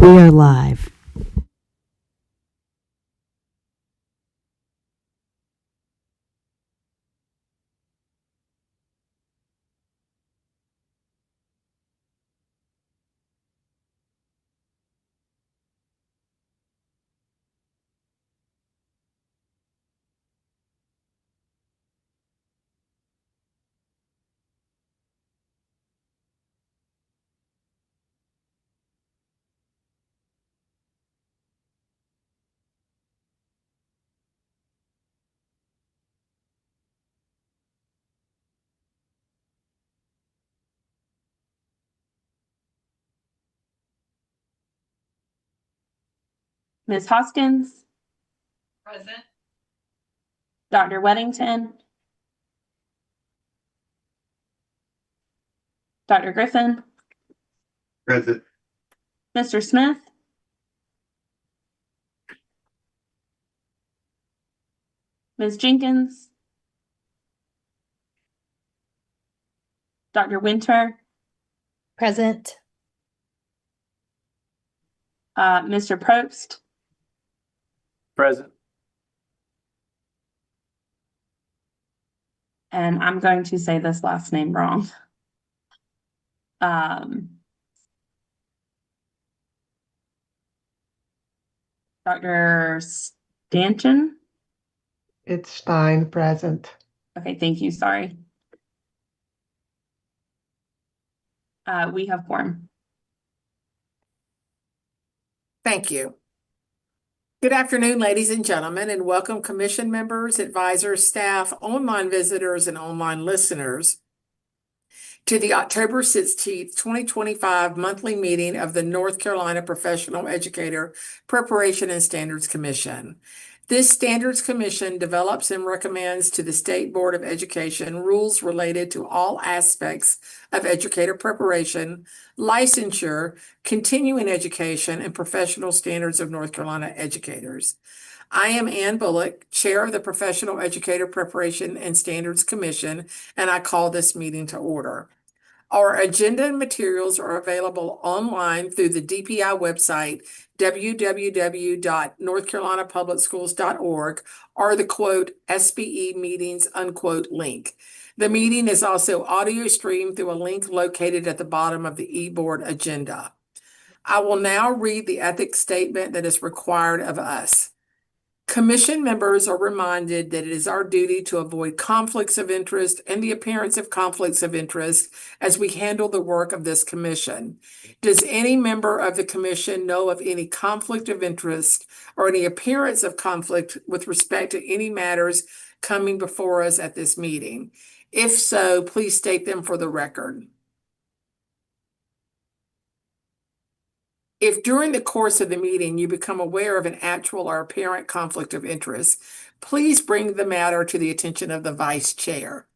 We are live. Ms. Hoskins, Present. Dr. Weddington, Dr. Griffin, Present. Mr. Smith, Ms. Jenkins, Dr. Winter, Present. Mr. Probst, Present. and I'm going to say this last name wrong. Dr. Stanton. It's Stein, present. Okay, thank you. Sorry. We have quorum. Thank you. Good afternoon, ladies and gentlemen, and welcome commission members, advisors, staff, online visitors, and online listeners to the October 16th, 2025 monthly meeting of the North Carolina Professional Educator Preparation and Standards Commission. This Standards Commission develops and recommends to the State Board of Education rules related to all aspects of educator preparation, licensure, continuing education, and professional standards of North Carolina educators. I am Ann Bullock, Chair of the Professional Educator Preparation and Standards Commission, and I call this meeting to order. Our agenda and materials are available online through the DPI website, www.northcarolinapublicschools.org, or the quote SBE meetings unquote link. The meeting is also audio streamed through a link located at the bottom of the eBoard agenda. I will now read the ethics statement that is required of us. Commission members are reminded that it is our duty to avoid conflicts of interest and the appearance of conflicts of interest as we handle the work of this commission. Does any member of the commission know of any conflict of interest or any appearance of conflict with respect to any matters coming before us at this meeting? If so, please state them for the record. If during the course of the meeting you become aware of an actual or apparent conflict of interest, please bring the matter to the attention of the vice chair.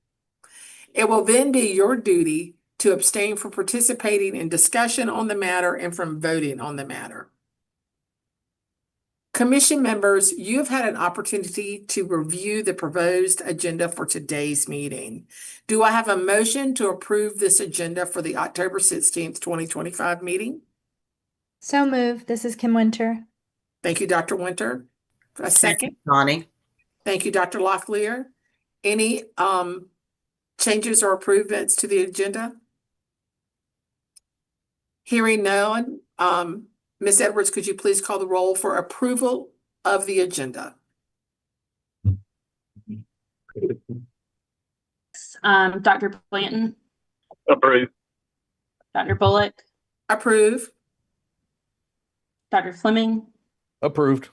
It will then be your duty to abstain from participating in discussion on the matter and from voting on the matter. Commission members, you have had an opportunity to review the proposed agenda for today's meeting. Do I have a motion to approve this agenda for the October 16th, 2025 meeting? So moved. This is Kim Winter. Thank you, Dr. Winter. A second. Connie. Thank you, Dr. Locklear. Any changes or improvements to the agenda? Hearing none, Ms. Edwards, could you please call the roll for approval of the agenda? Dr. Blanton, Approved. Dr. Bullock, Approve. Dr. Fleming, Approved.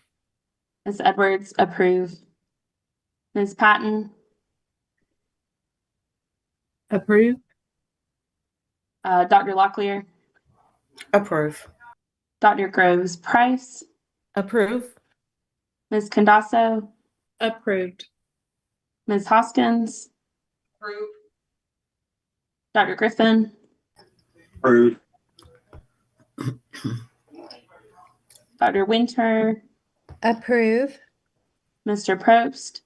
Ms. Edwards, approve. Ms. Patton, Approve. Dr. Locklear, Approve. Dr. Groves Price, Approve. Ms. Condasso, Approved. Ms. Hoskins, Approve. Dr. Griffin, Approved. Dr. Winter, Approve. Mr. Probst,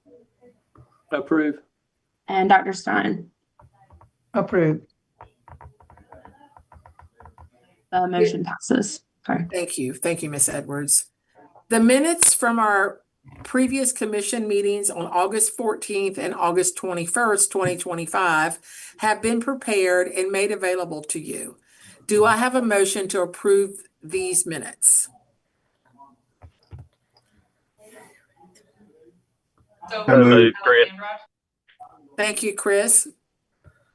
Approved. and Dr. Stein. Approved. The motion passes. Okay. Thank you. Thank you, Ms. Edwards. The minutes from our previous commission meetings on August 14th and August 21st, 2025 have been prepared and made available to you. Do I have a motion to approve these minutes? So moved, Chris. Thank you, Chris.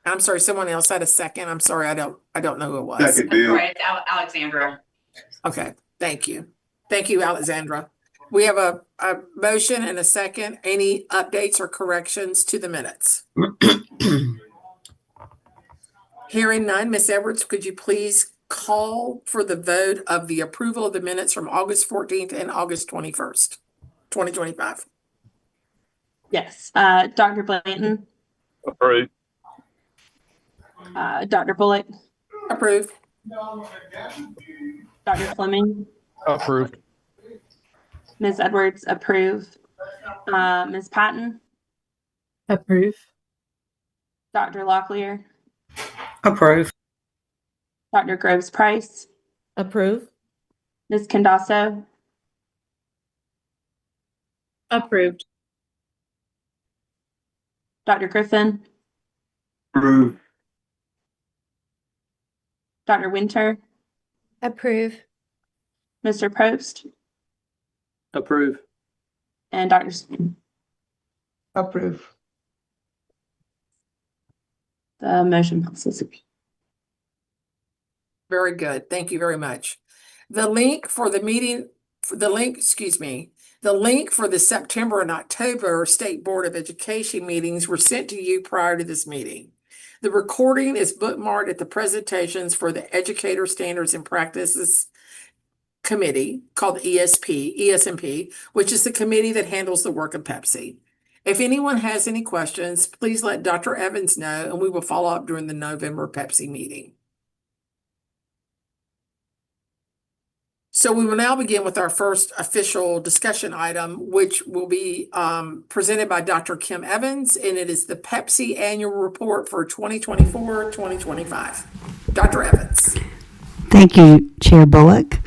I'm sorry, someone else had a second. I'm sorry, I don't know who it was. Second, Bill. Right, it's Alexandra. Okay, thank you. Thank you, Alexandra. We have a motion and a second. Any updates or corrections to the minutes? Hearing none, Ms. Edwards, could you please call for the vote of the approval of the minutes from August 14th and August 21st, 2025? Yes. Dr. Blanton, Approved. Dr. Bullock, Approved. Dr. Fleming, Approved. Ms. Edwards, approve. Ms. Patton, Approve. Dr. Locklear, Approve. Dr. Groves Price, Approve. Ms. Candasso, Approved. Dr. Griffin, Approved. Dr. Winter, Approve. Mr. Probst, Approved. and Dr. Stein. Approve. The motion passes. Very good. Thank you very much. The link for the meeting, the link for the September and October State Board of Education meetings were sent to you prior to this meeting. The recording is bookmarked at the presentations for the Educator Standards and Practices Committee called ESMP, which is the committee that handles the work of Pepsi. If anyone has any questions, please let Dr. Evans know and we will follow up during the November Pepsi meeting. So we will now begin with our first official discussion item, which will be presented by Dr. Kim Evans, and it is the Pepsi Annual Report for 2024-2025. Dr. Evans. Thank you, Chair Bullock.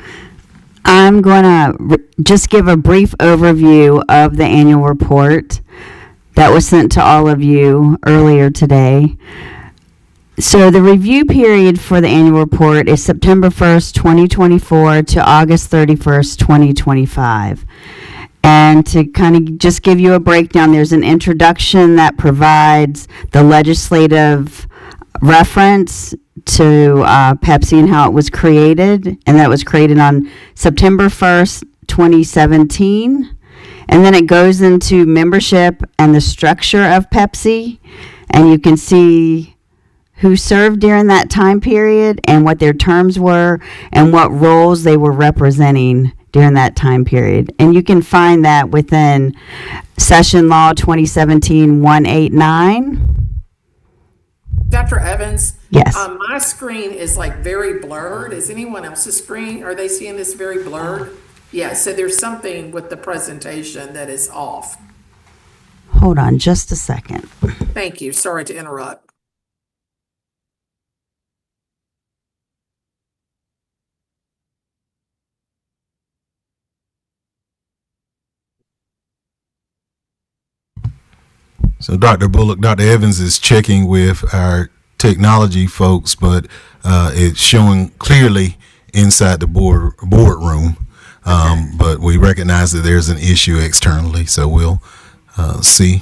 I'm going to just give a brief overview of the annual report that was sent to all of you earlier today. So the review period for the annual report is September 1st, 2024 to August 31st, 2025. And to kind of just give you a breakdown, there's an introduction that provides the legislative reference to Pepsi and how it was created, and that was created on September 1st, 2017. And then it goes into membership and the structure of Pepsi, and you can see who served during that time period and what their terms were and what roles they were representing during that time period. And you can find that within Session Law 2017-189. Dr. Evans. Yes. My screen is like very blurred. Is anyone else's screen? Are they seeing this very blurred? Yeah, so there's something with the presentation that is off. Hold on just a second. Thank you. Sorry to interrupt. So Dr. Bullock, Dr. Evans is checking with our technology folks, but it's showing clearly inside the boardroom. But we recognize that there's an issue externally, so we'll see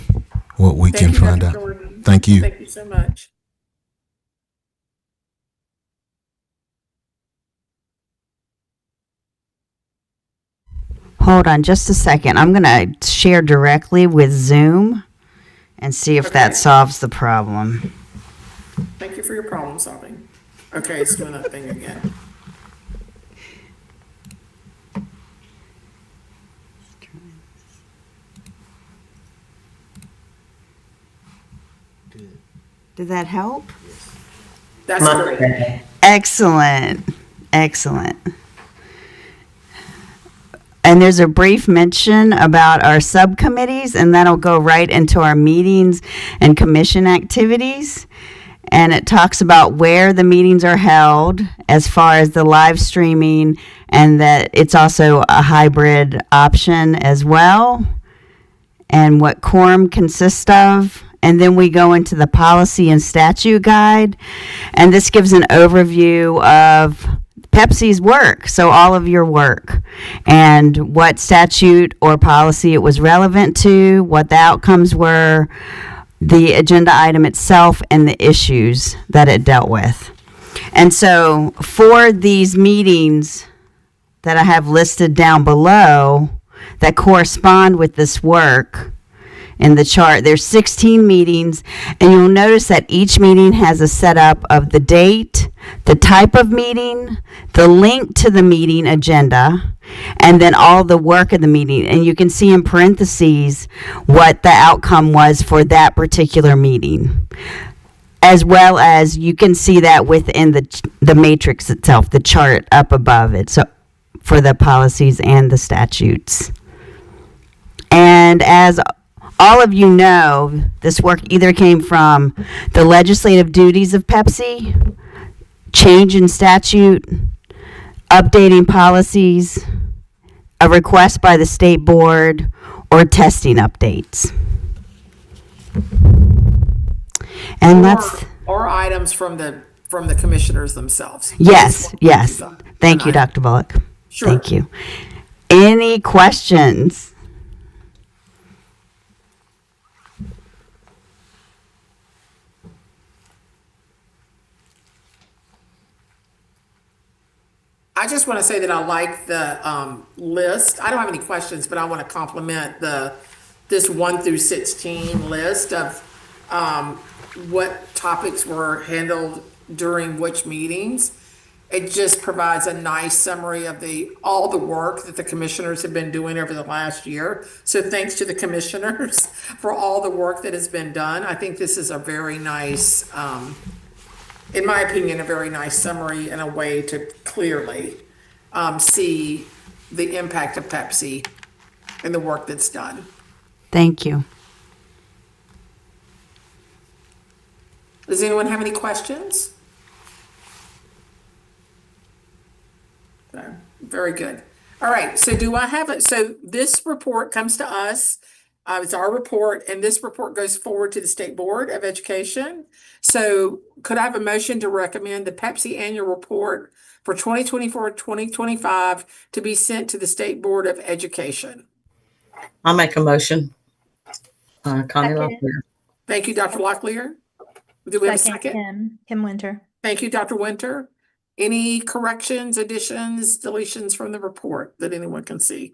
what we can find out. Jordan. Thank you. Thank you so much. Hold on just a second. I'm going to share directly with Zoom and see if that Okay. solves the problem. Thank you for your problem solving. Okay, it's doing that thing again. Did that help? That's great. Excellent. Excellent. And there's a brief mention about our subcommittees, and that'll go right into our meetings and commission activities. and it talks about where the meetings are held as far as the live streaming, and that it's also a hybrid option as well, and what quorum consists of. And then we go into the policy and statute guide, and this gives an overview of Pepsi's work, so all of your work, and what statute or policy it was relevant to, what the outcomes were, the agenda item itself, and the issues that it dealt with. And so for these meetings that I have listed down below that correspond with this work in the chart, there's 16 meetings, and you'll notice that each meeting has a setup of the date, the type of meeting, the link to the meeting agenda, and then all the work of the meeting. And you can see in parentheses what the outcome was for that particular meeting, as well as you can see that within the matrix itself, the chart up above it, so for the policies and the statutes. And as all of you know, this work either came from the legislative duties of Pepsi, change in statute, updating policies, a request by the state board, or testing updates. And that's, Or items from the commissioners themselves. yes. Thank you, Tonight. Dr. Bullock. Sure. Thank you. Any questions? I just want to say that I like the list. I don't have any questions, but I want to compliment this 1 through 16 list of what topics were handled during which meetings. It just provides a nice summary of all the work that the commissioners have been doing over the last year. So thanks to the commissioners for all the work that has been done. I think this is a very nice, in my opinion, a very nice summary and a way to clearly see the impact of Pepsi and the work that's done. Thank you. Does anyone have any questions? No. Very good. All right, so do I have it? So this report comes to us. It's our report, and this report goes forward to the State Board of Education. So could I have a motion to recommend the Pepsi Annual Report for 2024-2025 to be sent to the State Board of Education? I'll make a motion. Connie Second. Locklear. Thank you, Dr. Locklear. Do we have a second? Kim Winter. Thank you, Dr. Winter. Any corrections, additions, deletions from the report that anyone can see?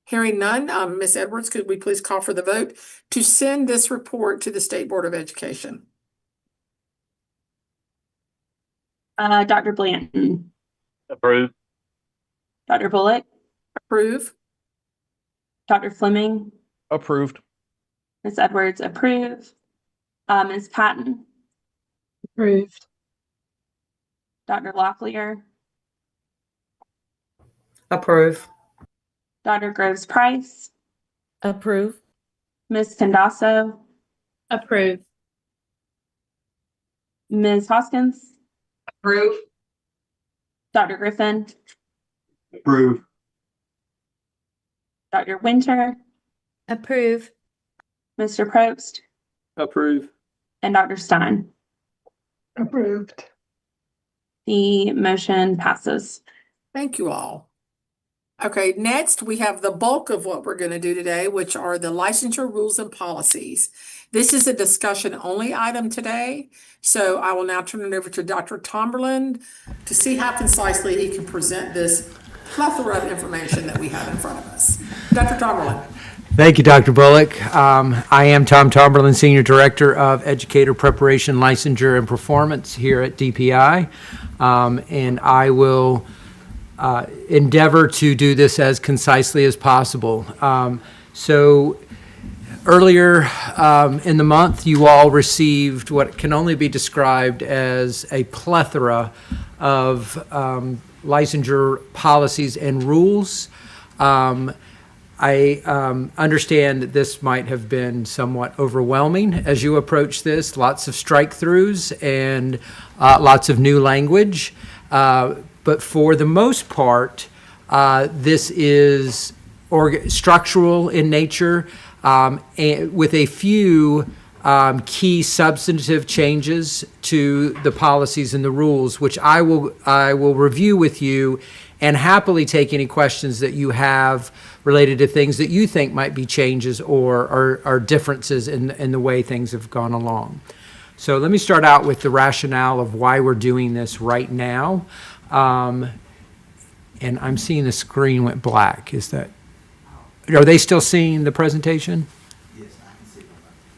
Hearing none, Ms. Edwards, could we please call for the vote to send this report to the State Board of Education? Dr. Blanton, Approve. Dr. Bullock, Approve. Dr. Fleming, Approved. Ms. Edwards, approve. Ms. Patton, Approved. Dr. Locklear, Approve. Dr. Groves Price, Approve. Ms. Candasso, Approve. Ms. Hoskins, Approve. Dr. Griffin, Approve. Dr. Winter, Approve. Mr. Probst, Approve. and Dr. Stein. Approved. The motion passes. Thank you all. Okay, next we have the bulk of what we're going to do today, which are the licensure rules and policies. This is a discussion only item today, so I will now turn it over to Dr. Tomberland to see how concisely he can present this plethora of information that we have in front of us. Dr. Tomberland. Thank you, Dr. Bullock. I am Tom Tomberlin, Senior Director of Educator Preparation, Licensure, and Performance here at DPI. And I will endeavor to do this as concisely as possible. So earlier in the month, you all received what can only be described as a plethora of licensure policies and rules. I understand that this might have been somewhat overwhelming as you approach this. Lots of strike-throughs and lots of new language. But for the most part, this is structural in nature, and with a few key substantive changes to the policies and the rules, which I will review with you and happily take any questions that you have related to things that you think might be changes or differences in the way things have gone along. So let me start out with the rationale of why we're doing this right now. And I'm seeing the screen went black. Are they still seeing the presentation?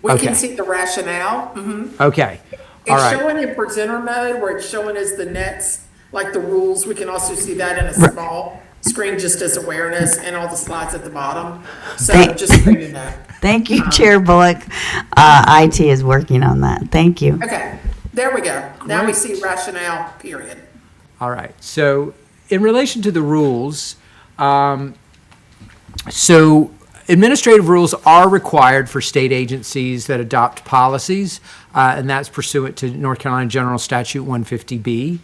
We Okay. can see the rationale. Okay. All It's right. showing in presenter mode where it's showing us the nets, like the rules. We can also see that in a small screen just as awareness and all the slides at the bottom. So just so you know. Thank you, Chair Bullock. IT is working on that. Thank you. Okay, there we go. Now we Great. see rationale, period. All right. So in relation to the rules, so administrative rules are required for state agencies that adopt policies, and that's pursuant to North Carolina General Statute 150B.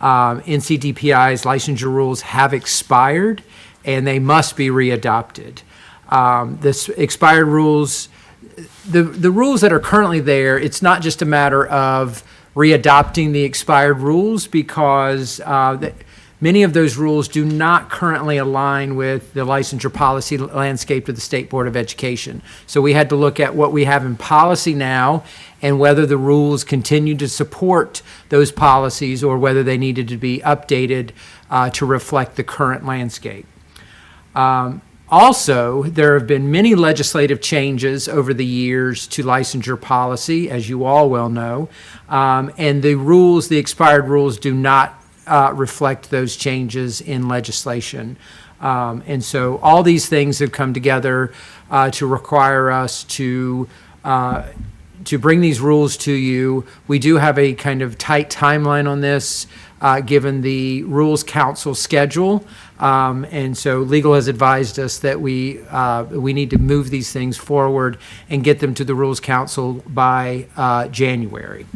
NCDPI's licensure rules have expired, and they must be readopted. This expired rules, the rules that are currently there, it's not just a matter of readopting the expired rules because many of those rules do not currently align with the licensure policy landscape of the State Board of Education. So we had to look at what we have in policy now and whether the rules continue to support those policies or whether they needed to be updated to reflect the current landscape. Also, there have been many legislative changes over the years to licensure policy, as you all well know, and the rules, the expired rules, do not reflect those changes in legislation. And so all these things have come together to require us to bring these rules to you. We do have a kind of tight timeline on this, given the Rules Council schedule. And so legal has advised us that we need to move these things forward and get them to the Rules Council by January.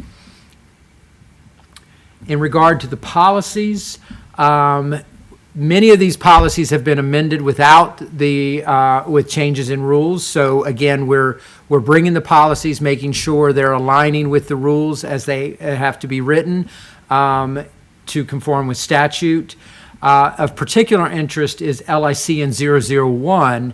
In regard to the policies, many of these policies have been amended without with changes in rules. So again, we're bringing the policies, making sure they're aligning with the rules as they have to be written to conform with statute. Of particular interest is LICN 001.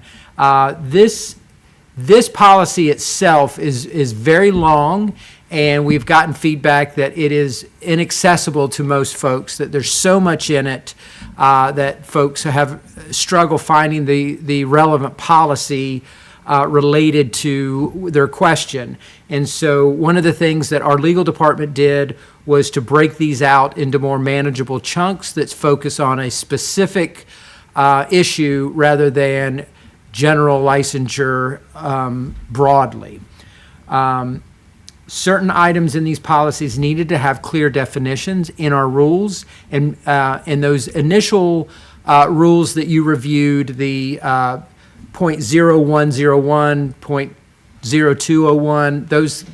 This policy itself is very long, and we've gotten feedback that it is inaccessible to most folks, that there's so much in it that folks have struggle finding the relevant policy related to their question. And so one of the things that our legal department did was to break these out into more manageable chunks that focus on a specific issue rather than general licensure broadly. Certain items in these policies needed to have clear definitions in our rules, and those initial rules that you reviewed, the .0101, .0201,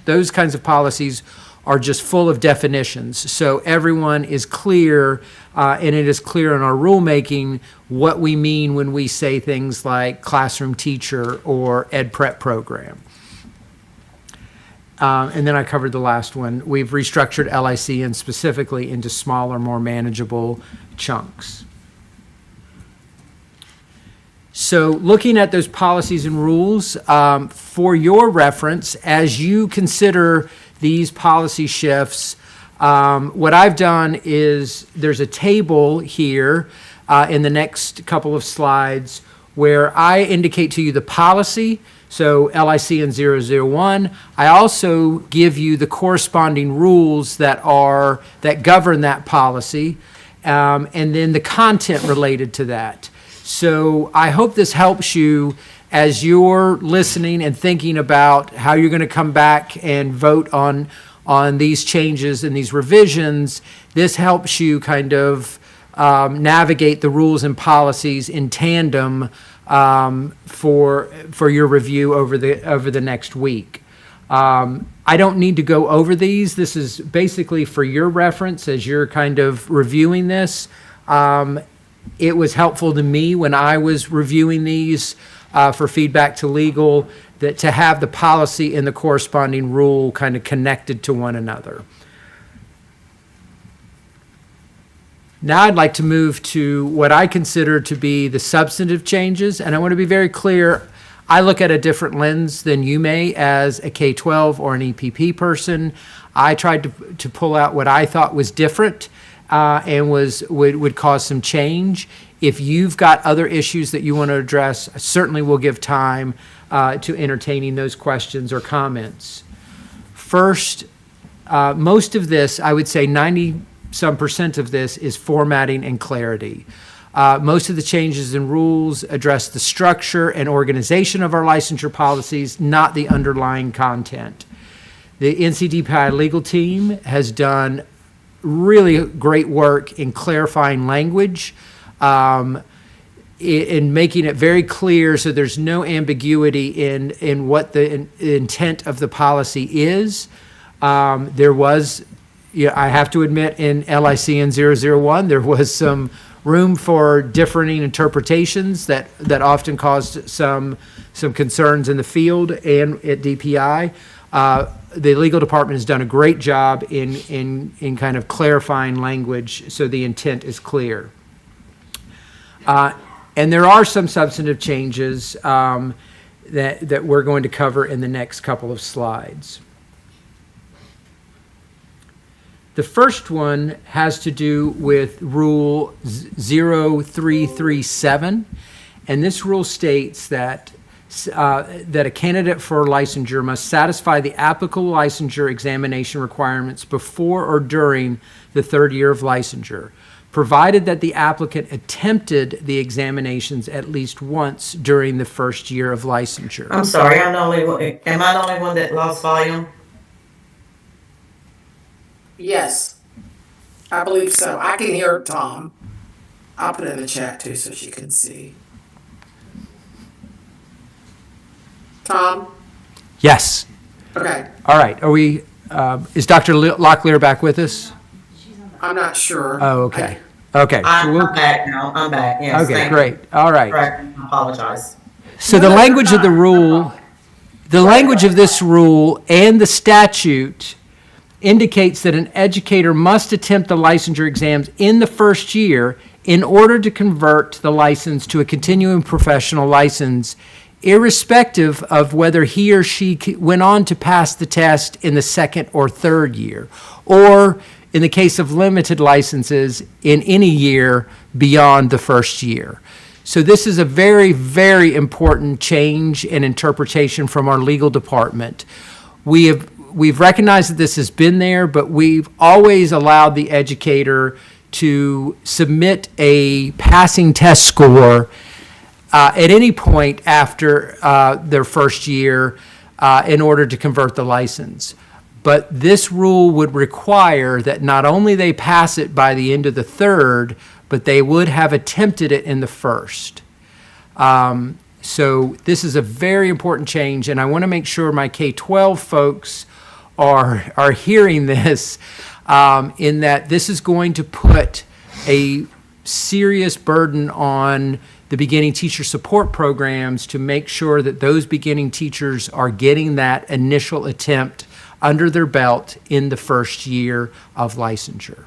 those kinds of policies are just full of definitions. So everyone is clear, and it is clear in our rulemaking what we mean when we say things like classroom teacher or ed prep program. And then I covered the last one. We've restructured LICN specifically into smaller, more manageable chunks. So looking at those policies and rules, for your reference, as you consider these policy shifts, what I've done is there's a table here in the next couple of slides where I indicate to you the policy, so LICN 001. I also give you the corresponding rules that govern that policy, and then the content related to that. So I hope this helps you as you're listening and thinking about how you're going to come back and vote on these changes and these revisions. This helps you kind of navigate the rules and policies in tandem for your review over the next week. I don't need to go over these. This is basically for your reference as you're kind of reviewing this. It was helpful to me when I was reviewing these for feedback to legal that to have the policy and the corresponding rule kind of connected to one another. Now I'd like to move to what I consider to be the substantive changes, and I want to be very clear. I look at a different lens than you may as a K-12 or an EPP person. I tried to pull out what I thought was different and would cause some change. If you've got other issues that you want to address, I certainly will give time to entertaining those questions or comments. First, most of this, I would say 90% of this is formatting and clarity. Most of the changes in rules address the structure and organization of our licensure policies, not the underlying content. The NCDPI legal team has done really great work in clarifying language, in making it very clear so there's no ambiguity in what the intent of the policy is. There was, I have to admit, in LICN 001, there was some room for differing interpretations that often caused some concerns in the field and at DPI. The legal department has done a great job in kind of clarifying language so the intent is clear. And there are some substantive changes that we're going to cover in the next couple of slides. The first one has to do with Rule 0337, and this rule states that a candidate for licensure must satisfy the applicable licensure examination requirements before or during the third year of licensure, provided that the applicant attempted the examinations at least once during the first year of licensure. I'm sorry, I'm the only one. Am I the only one that lost volume? Yes, I believe so. I can hear Tom. I'll put it in the chat too so she can see. Tom? Yes. Okay, All right. Are we? Is Dr. Locklear back with us? I'm not sure. Oh, okay. Okay. I'm back now. I'm back. Yes. Okay. thank Great. All right. you. Correct. I apologize. So the language of the rule, the language of this rule and the statute indicates that an educator must attempt the licensure exams in the first year in order to convert the license to a continuing professional license, irrespective of whether he or she went on to pass the test in the second or third year, or in the case of limited licenses, in any year beyond the first year. So this is a very, very important change in interpretation from our legal department. We've recognized that this has been there, but we've always allowed the educator to submit a passing test score at any point after their first year in order to convert the license. But this rule would require that not only they pass it by the end of the third, but they would have attempted it in the first. So this is a very important change, and I want to make sure my K-12 folks are hearing this, in that this is going to put a serious burden on the beginning teacher support programs to make sure that those beginning teachers are getting that initial attempt under their belt in the first year of licensure.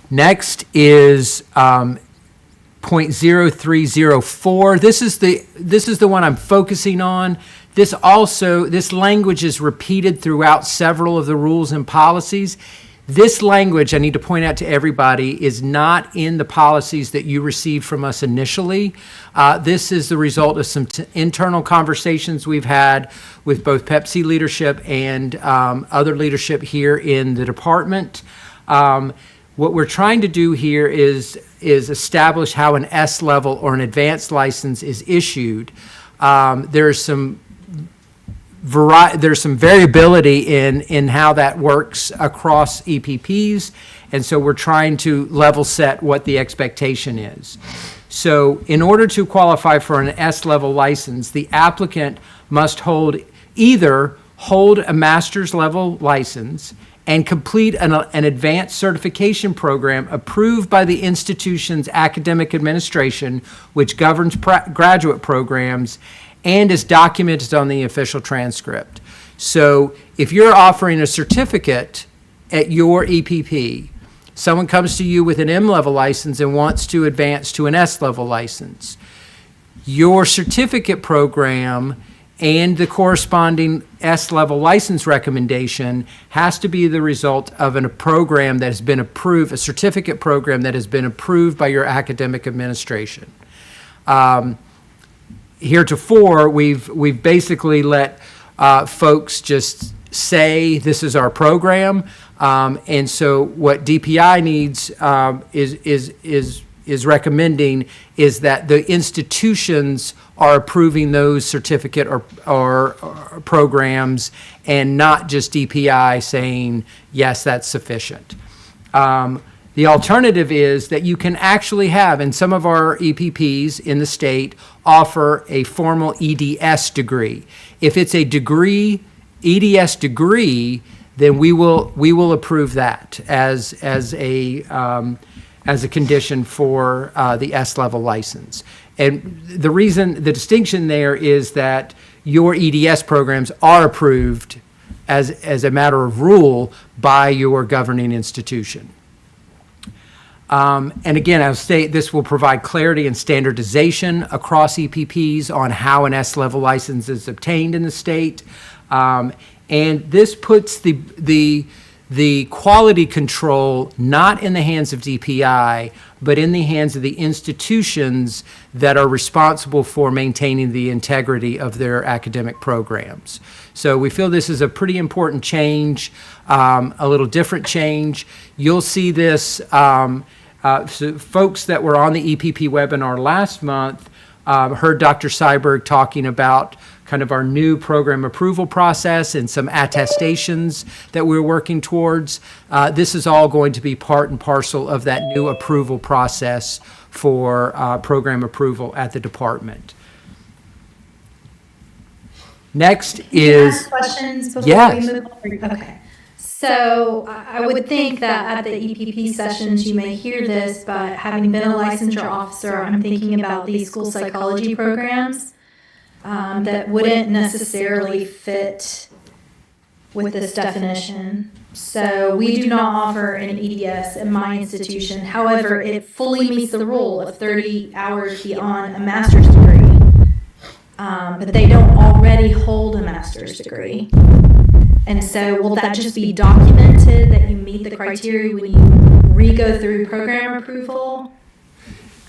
Next is .0304. This is the one I'm focusing on. This language is repeated throughout several of the rules and policies. This language, I need to point out to everybody, is not in the policies that you received from us initially. This is the result of some internal conversations we've had with both Pepsi leadership and other leadership here in the department. What we're trying to do here is establish how an S level or an advanced license is issued. There's some there's some variability in how that works across EPPs, and so we're trying to level set what the expectation is. So in order to qualify for an S-level license, the applicant must either hold a master's level license and complete an advanced certification program approved by the institution's academic administration, which governs graduate programs and is documented on the official transcript. So if you're offering a certificate at your EPP, someone comes to you with an M-level license and wants to advance to an S-level license, your certificate program and the corresponding S-level license recommendation has to be the result of a program that has been approved, a certificate program that has been approved by your academic administration. Heretofore, we've basically let folks just say this is our program, and so what DPI needs is recommending is that the institutions are approving those certificate or programs, and not just DPI saying yes, that's sufficient. The alternative is that you can actually have, and some of our EPPs in the state offer a formal EDS degree. If it's a EDS degree, then we will approve that as a condition for the S-level license. And the distinction there is that your EDS programs are approved as a matter of rule by your governing institution. And again, I'll state this will provide clarity and standardization across EPPs on how an S-level license is obtained in the state. And this puts the quality control not in the hands of DPI, but in the hands of the institutions that are responsible for maintaining the integrity of their academic programs. So we feel this is a pretty important change, a little different change. You'll see this, so folks that were on the EPP webinar last month heard Dr. Seiberg talking about kind of our new program approval process and some attestations that we're working towards. This is all going to be part and parcel of that new approval process for program approval at the department. Next is... Ask questions before Yes. we move on? Okay. So I would think that at the EPP sessions, you may hear this, but having been a licensure officer, I'm thinking about these school psychology programs that wouldn't necessarily fit with this definition. So we do not offer an EDS in my institution. However, it fully meets the rule of 30 hours beyond a master's degree. But they don't already hold a master's degree. And so will that just be documented that you meet the criteria when you re-go through program approval?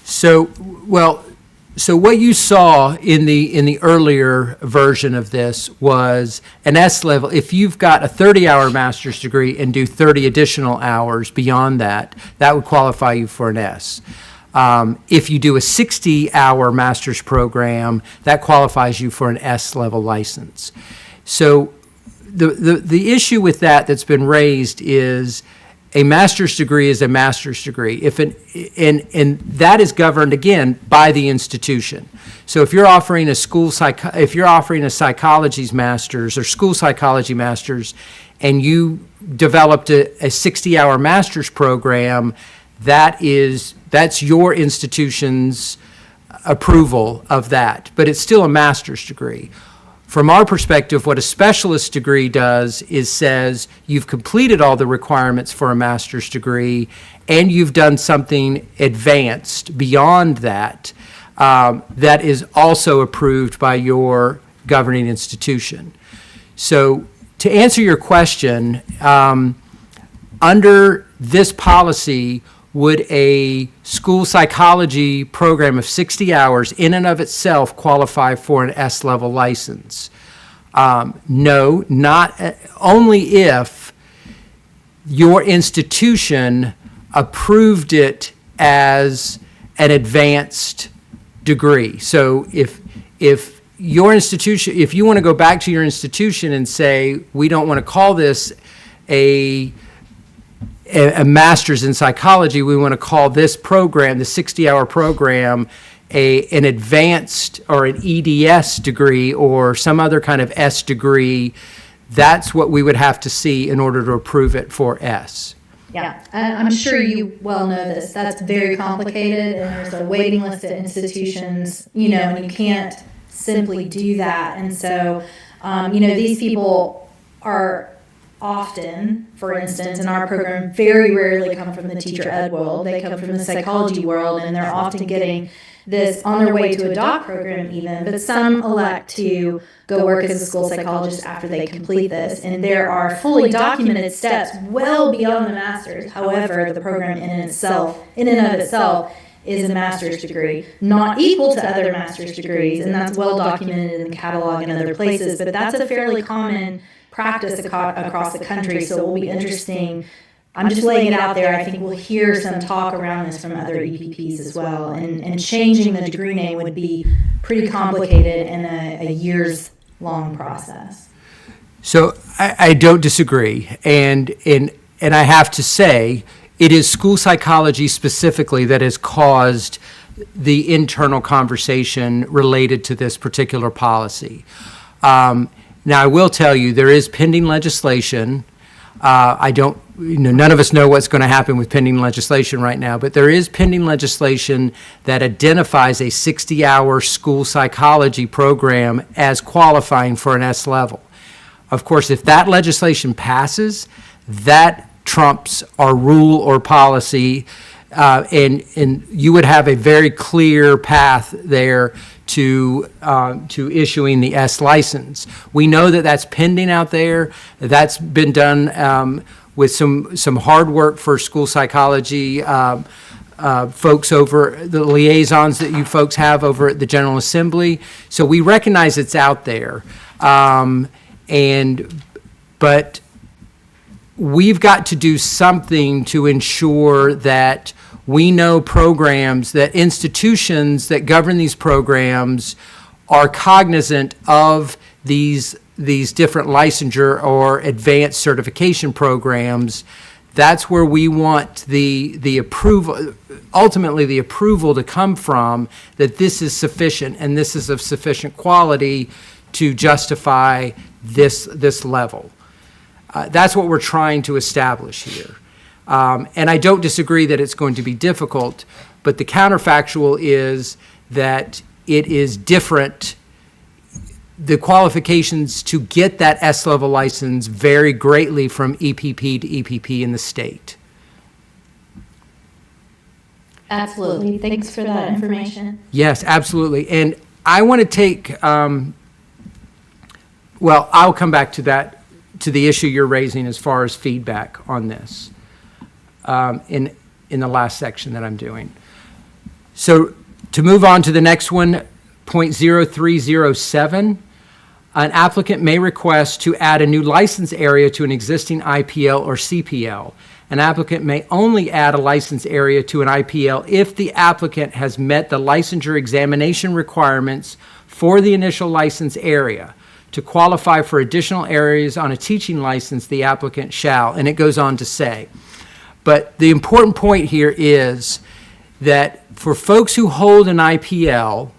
So what you saw in the earlier version of this was an S level. If you've got a 30-hour master's degree and do 30 additional hours beyond that, that would qualify you for an S. If you do a 60-hour master's program, that qualifies you for an S level license. So the issue with that's been raised is a master's degree is a master's degree. And that is governed again by the institution. So if you're offering a psychology's master's or school psychology master's, and you developed a 60-hour master's program, that's your institution's approval of that. But it's still a master's degree. From our perspective, what a specialist degree does is says you've completed all the requirements for a master's degree and you've done something advanced beyond that, that is also approved by your governing institution. So to answer your question, under this policy, would a school psychology program of 60 hours in and of itself qualify for an S-level license? No, not only if your institution approved it as an advanced degree. So if your institution, if you want to go back to your institution and say, we don't want to call this a master's in psychology, we want to call this program, the 60-hour program, an advanced or an EDS degree or some other kind of S degree, that's what we would have to see in order to approve it for S. Yeah, I'm sure you well know this. That's very complicated, and there's a waiting list at institutions, and you can't simply do that. And so, these people are often, for instance, in our program, very rarely come from the teacher ed world. They come from the psychology world, and they're often getting this on their way to a doc program even, but some elect to go work as a school psychologist after they complete this. And there are fully documented steps well beyond the master's. However, the program in and of itself is a master's degree, not equal to other master's degrees, and that's well documented in the catalog and other places, but that's a fairly common practice across the country, so it will be interesting. I'm just laying it out there. I think we'll hear some talk around this from other EPPs as well. And changing the degree name would be pretty complicated and a years-long process. So I don't disagree. And I have to say, it is school psychology specifically that has caused the internal conversation related to this particular policy. Now, I will tell you, there is pending legislation. None of us know what's going to happen with pending legislation right now, but there is pending legislation that identifies a 60-hour school psychology program as qualifying for an S level. Of course, if that legislation passes, that trumps our rule or policy, and you would have a very clear path there to issuing the S license. We know that that's pending out there. That's been done with some hard work for school psychology folks over the liaisons that you folks have over at the General Assembly. So we recognize it's out there, but we've got to do something to ensure that we know programs, that institutions that govern these programs are cognizant of these different licensure or advanced certification programs. That's where we want the approval, ultimately the approval to come from, that this is sufficient and this is of sufficient quality to justify this level. That's what we're trying to establish here. And I don't disagree that it's going to be difficult, but the counterfactual is that it is different. The qualifications to get that S-level license vary greatly from EPP to EPP in the state. Absolutely. Thanks for that information. Yes, absolutely. And I want to take, I'll come back to that, to the issue you're raising as far as feedback on this in the last section that I'm doing. So to move on to the next one, point 0307, an applicant may request to add a new license area to an existing IPL or CPL. An applicant may only add a license area to an IPL if the applicant has met the licensure examination requirements for the initial license area. To qualify for additional areas on a teaching license, the applicant shall, and it goes on to say. But the important point here is that for folks who hold an IPL,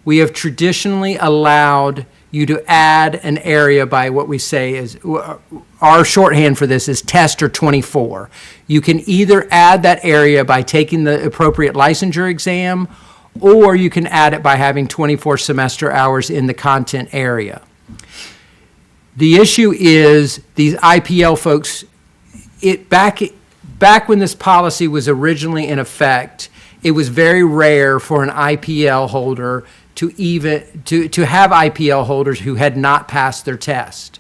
we have traditionally allowed you to add an area by what we say is, our shorthand for this is test or 24. You can either add that area by taking the appropriate licensure exam, or you can add it by having 24 semester hours in the content area. The issue is these IPL folks, back when this policy was originally in effect, it was very rare for an IPL holder to have IPL holders who had not passed their test.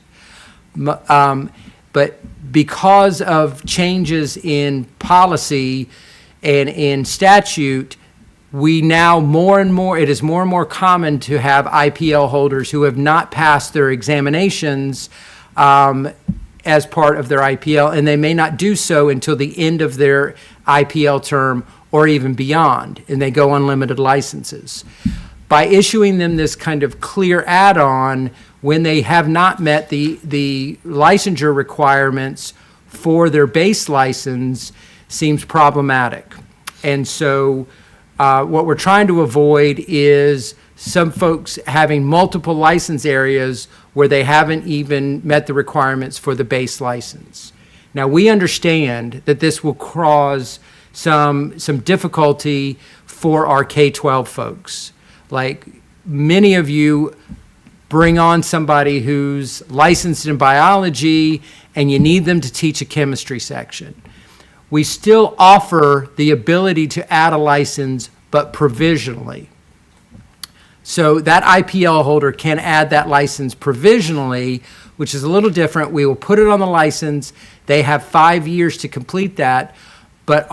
But because of changes in policy and in statute, we now it is more and more common to have IPL holders who have not passed their examinations as part of their IPL, and they may not do so until the end of their IPL term or even beyond, and they go on limited licenses. by issuing them this kind of clear add-on when they have not met the licensure requirements for their base license seems problematic. And so what we're trying to avoid is some folks having multiple license areas where they haven't even met the requirements for the base license. Now, we understand that this will cause some difficulty for our K-12 folks. Like, many of you bring on somebody who's licensed in biology and you need them to teach a chemistry section. We still offer the ability to add a license, but provisionally. So that IPL holder can add that license provisionally, which is a little different. We will put it on the license. They have 5 years to complete that. But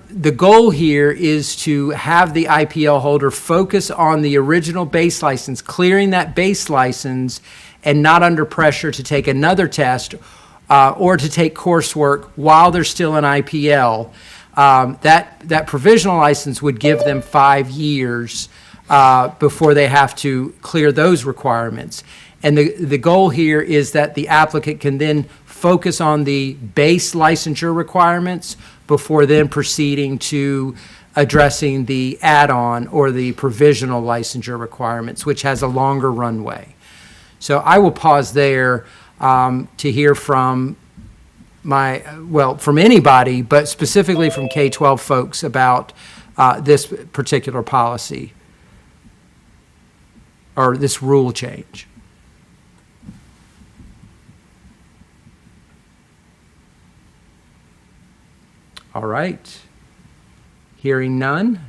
the goal here is to have the IPL holder focus on the original base license, clearing that base license, and not under pressure to take another test or to take coursework while they're still in IPL. That provisional license would give them 5 years before they have to clear those requirements. And the goal here is that the applicant can then focus on the base licensure requirements before then proceeding to addressing the add-on or the provisional licensure requirements, which has a longer runway. So I will pause there to hear from from anybody, but specifically from K-12 folks about this particular policy or this rule change. All right. Hearing none.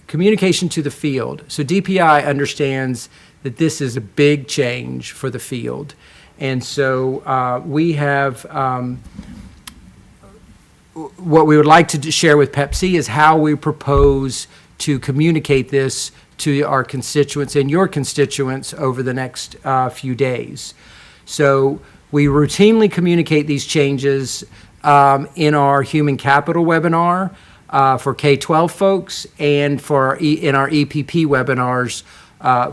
Communication to the field. So DPI understands that this is a big change for the field. And so we have, what we would like to share with Pepsi is how we propose to communicate this to our constituents and your constituents over the next few days. So we routinely communicate these changes in our human capital webinar for K-12 folks and in our EPP webinars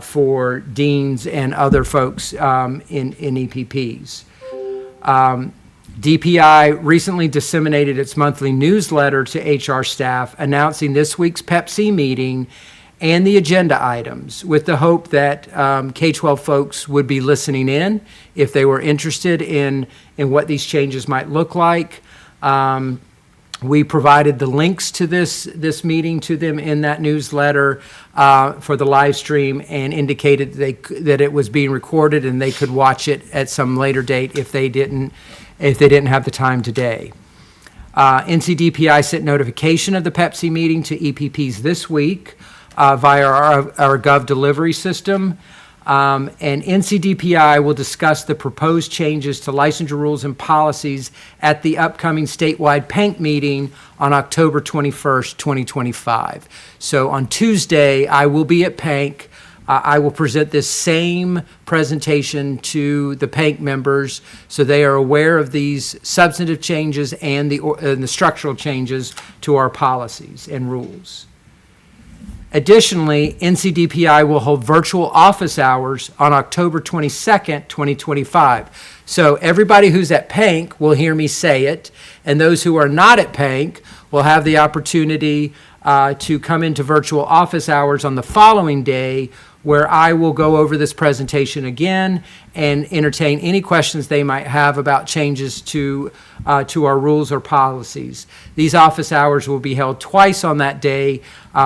for deans and other folks in EPPs. DPI recently disseminated its monthly newsletter to HR staff announcing this week's Pepsi meeting and the agenda items, with the hope that K-12 folks would be listening in if they were interested in what these changes might look like. We provided the links to this meeting to them in that newsletter for the live stream and indicated that it was being recorded and they could watch it at some later date if they didn't have the time today. NCDPI sent notification of the Pepsi meeting to EPPs this week via our Gov delivery system. And NCDPI will discuss the proposed changes to licensure rules and policies at the upcoming statewide PANC meeting on October 21st, 2025. So on Tuesday, I will be at PANC. I will present this same presentation to the PANC members so they are aware of these substantive changes and the structural changes to our policies and rules. Additionally, NCDPI will hold virtual office hours on October 22nd, 2025. So everybody who's at PANC will hear me say it, and those who are not at PANC will have the opportunity to come into virtual office hours on the following day, where I will go over this presentation again and entertain any questions they might have about changes to our rules or policies. These office hours will be held twice on that day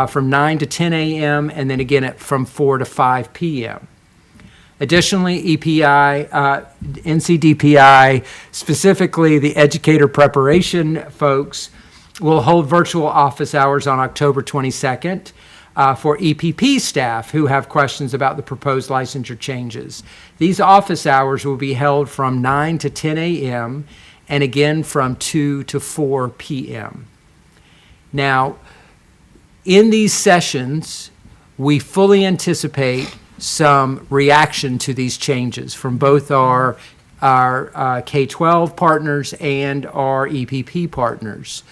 from 9 to 10 a.m. and then again from 4 to 5 p.m. Additionally, NCDPI, specifically the Educator preparation folks, will hold virtual office hours on October 22nd. For EPP staff who have questions about the proposed licensure changes. These office hours will be held from 9 to 10 a.m. and again from 2 to 4 p.m. Now, in these sessions, we fully anticipate some reaction to these changes from both our K-12 partners and our EPP partners.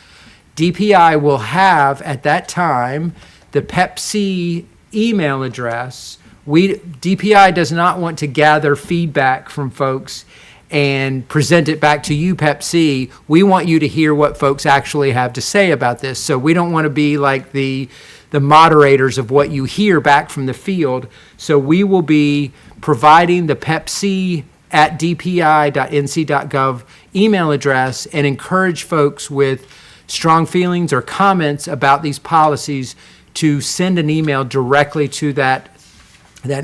DPI will have, at that time, the Pepsi email address. DPI does not want to gather feedback from folks and present it back to you, Pep-C. We want you to hear what folks actually have to say about this. So we don't want to be like the moderators of what you hear back from the field. So we will be providing the Pep-C at dpi.nc.gov email address and encourage folks with strong feelings or comments about these policies to send an email directly to that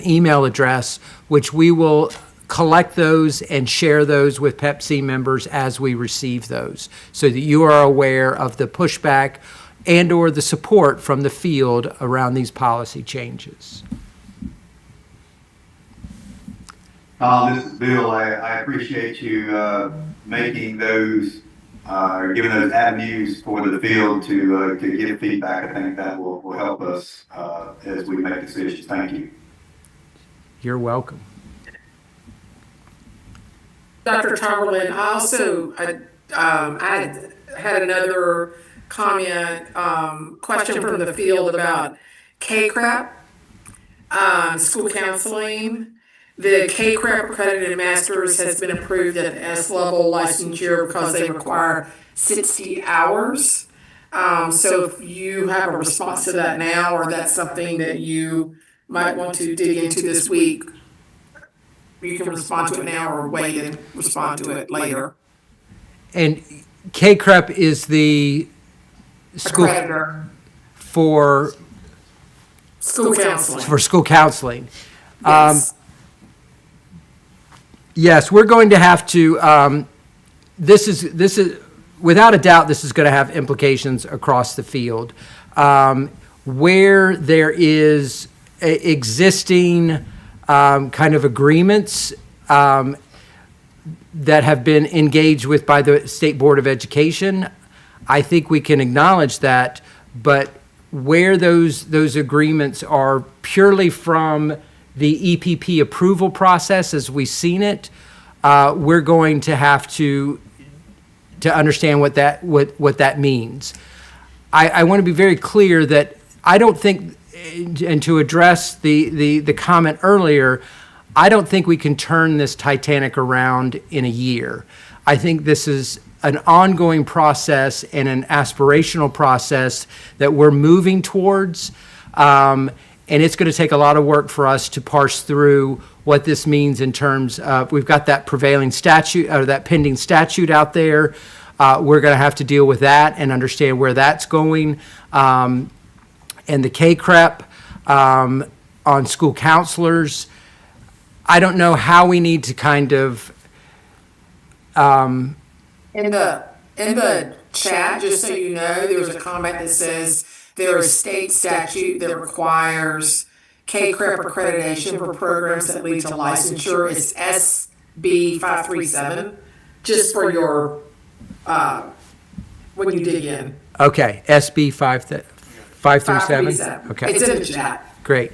email address, which we will collect those and share those with Pep-C members as we receive those, so that you are aware of the pushback and or the support from the field around these policy changes. Tom, this is Bill. I appreciate you making those, giving those avenues for the field to give feedback. I think that will help us as we make decisions. Thank you. You're welcome. Dr. Tomberlin, I had another comment, question from the field about KCREP, school counseling. The KCREP accredited masters has been approved at the S-level licensure because they require 60 hours. So if you have a response to that now, or that's something that you might want to dig into this week, you can respond to it now or wait and respond to it later. And KCREP is the school Accreditor for school counseling. school counseling. Yes. Yes, we're going to have to, this is, without a doubt, this is going to have implications across the field. Where there is existing kind of agreements that have been engaged with by the State Board of Education, I think we can acknowledge that, but where those agreements are purely from the EPP approval process as we've seen it, we're going to have to understand what that means. I want to be very clear that I don't think, and to address the comment earlier, I don't think we can turn this Titanic around in a year. I think this is an ongoing process and an aspirational process that we're moving towards. And it's going to take a lot of work for us to parse through what this means in terms of, we've got that prevailing statute, or that pending statute out there. We're going to have to deal with that and understand where that's going. And the KCREP on school counselors, I don't know how we need to kind of. In the chat, just so you know, there's a comment that says there is state statute that requires KCREP accreditation for programs that lead to licensure. It's SB 537, just for your, when you dig in. Okay, SB 537? Okay, It's in the chat. great.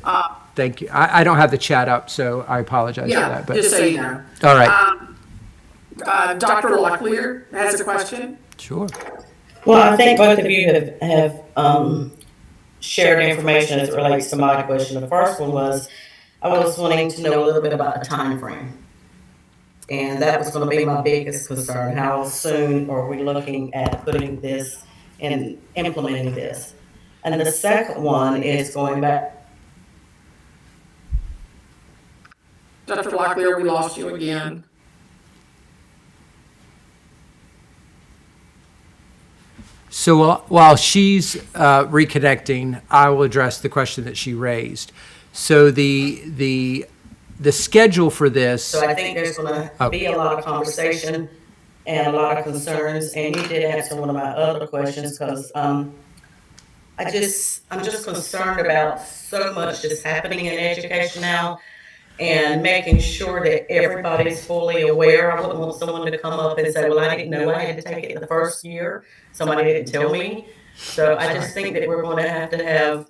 Thank you. I don't have the chat up, so I apologize for Yeah, that. But just so you know. all right, Dr. Locklear has a question. sure. Well, I think both of you have shared information as it relates to my question. The first one was, I was wanting to know a little bit about the time frame. And that was going to be my biggest concern. How soon are we looking at putting this and implementing this? And the second one is going back. Dr. Locklear, we lost you again. So while she's reconnecting, I will address the question that she raised. So the schedule for this. So I think there's going to be a lot of conversation and a lot of concerns. And you did answer one of my other questions, because I'm just concerned about so much that's happening in education now, and making sure that everybody's fully aware. I wouldn't want someone to come up and say, well, I didn't know I had to take it the first year. Somebody didn't tell me. So I just think that we're going to have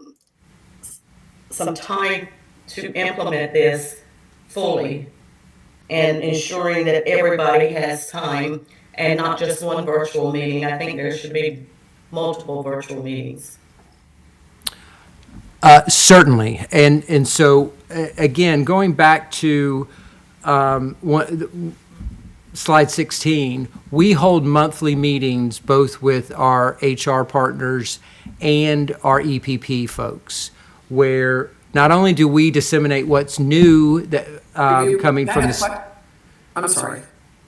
some time to implement this fully, and ensuring that everybody has time and not just one virtual meeting. I think there should be multiple virtual meetings. Certainly. And so, again, going back to slide 16, we hold monthly meetings both with our HR partners and our EPP folks, where not only do we disseminate what's new that coming from the... I'm sorry.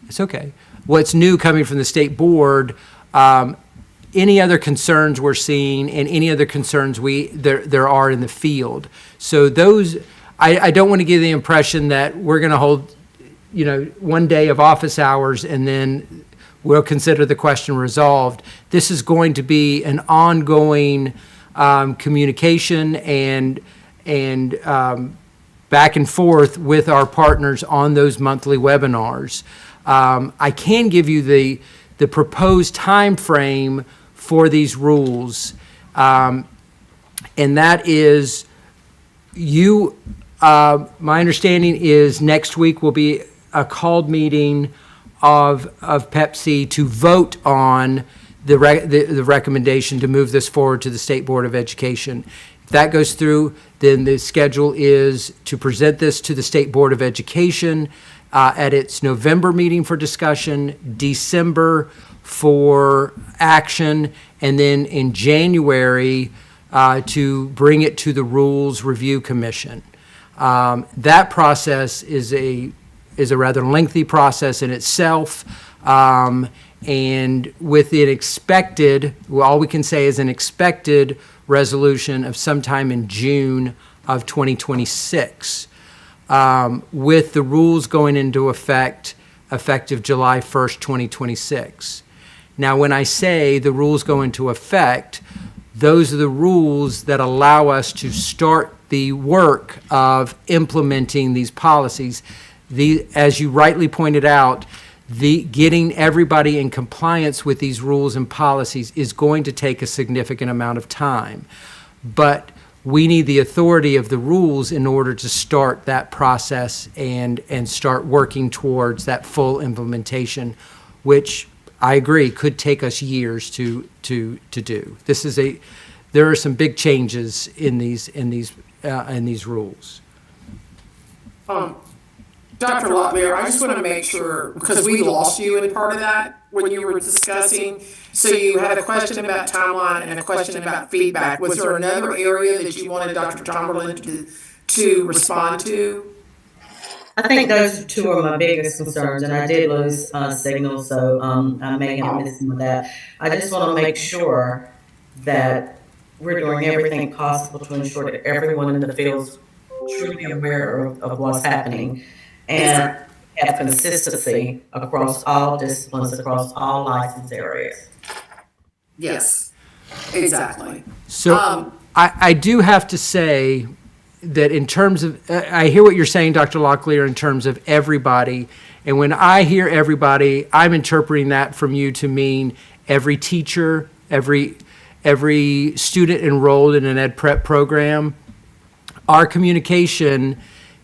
It's okay. What's new coming from the state board, any other concerns we're seeing, and any other concerns there are in the field. So those, I don't want to give the impression that we're going to hold, one day of office hours and then we'll consider the question resolved. This is going to be an ongoing communication and back and forth with our partners on those monthly webinars. I can give you the proposed time frame for these rules, and that is my understanding is next week will be a called meeting of Pepsi to vote on the recommendation to move this forward to the State Board of Education. If that goes through, then the schedule is to present this to the State Board of Education at its November meeting for discussion, December for action, and then in January to bring it to the Rules Review Commission. That process is a rather lengthy process in itself, and with it expected, all we can say is an expected resolution of sometime in June of 2026, with the rules going into effective July 1st, 2026. Now, when I say the rules go into effect, those are the rules that allow us to start the work of implementing these policies. As you rightly pointed out, getting everybody in compliance with these rules and policies is going to take a significant amount of time. But we need the authority of the rules in order to start that process and start working towards that full implementation, which I agree could take us years to do. There are some big changes in these rules. Dr. Locklear, I just want to make sure, because we lost you in part of that when you were discussing. So you had a question about timeline and a question about feedback. Was there another area that you wanted Dr. Tomberlin to respond to? I think those two are my biggest concerns, and I did lose signal, so I may have missed some of that. I just want to make sure that we're doing everything possible to ensure that everyone in the field is truly aware of what's happening and have consistency across all disciplines, across all license areas. Yes, exactly. So I do have to say that in terms of, I hear what you're saying, Dr. Locklear, in terms of everybody. And when I hear everybody, I'm interpreting that from you to mean every teacher, every student enrolled in an ed prep program. Our communication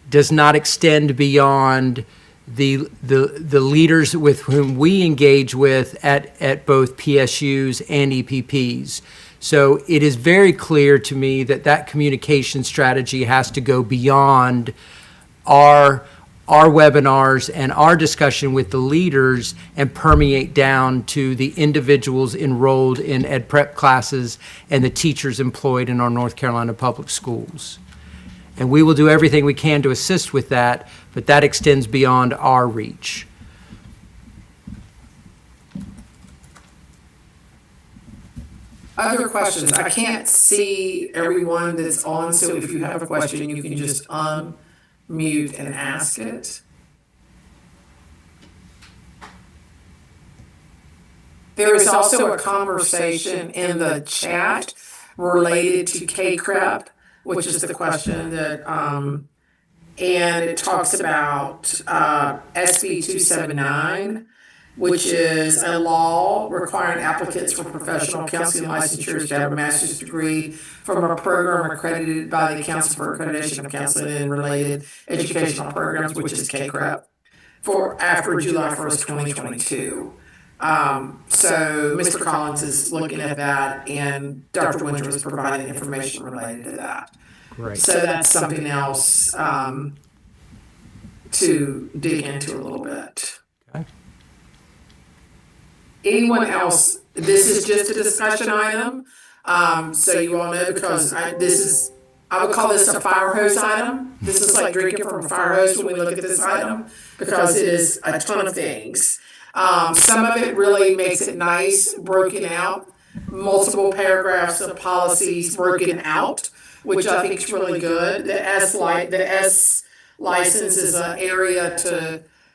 does not extend beyond the leaders with whom we engage with at both PSUs and EPPs. So it is very clear to me that communication strategy has to go beyond our webinars and our discussion with the leaders and permeate down to the individuals enrolled in ed prep classes and the teachers employed in our North Carolina public schools. And we will do everything we can to assist with that, but that extends beyond our reach. Other questions? I can't see everyone that's on, so if you have a question, you can just unmute and ask it. There is also a conversation in the chat related to KCREP, which is the question that, and it talks about SB 279, which is a law requiring applicants for professional counseling licensures to have a master's degree from a program accredited by the Council for Accreditation of Counseling and Related Educational Programs, which is KCREP, for after July 1st, 2022. So Mr. Collins is looking at that, and Dr. Winter was providing information related to that. Great. So that's something else to dig into a little bit. Okay. Anyone else? This is just a discussion item. So you all know, because I would call this a fire hose item. This is like drinking from a fire hose when we look at this item, because it is a ton of things. Some of it really makes it nice, broken out, multiple paragraphs of policies broken out, which I think is really good. The S license is an area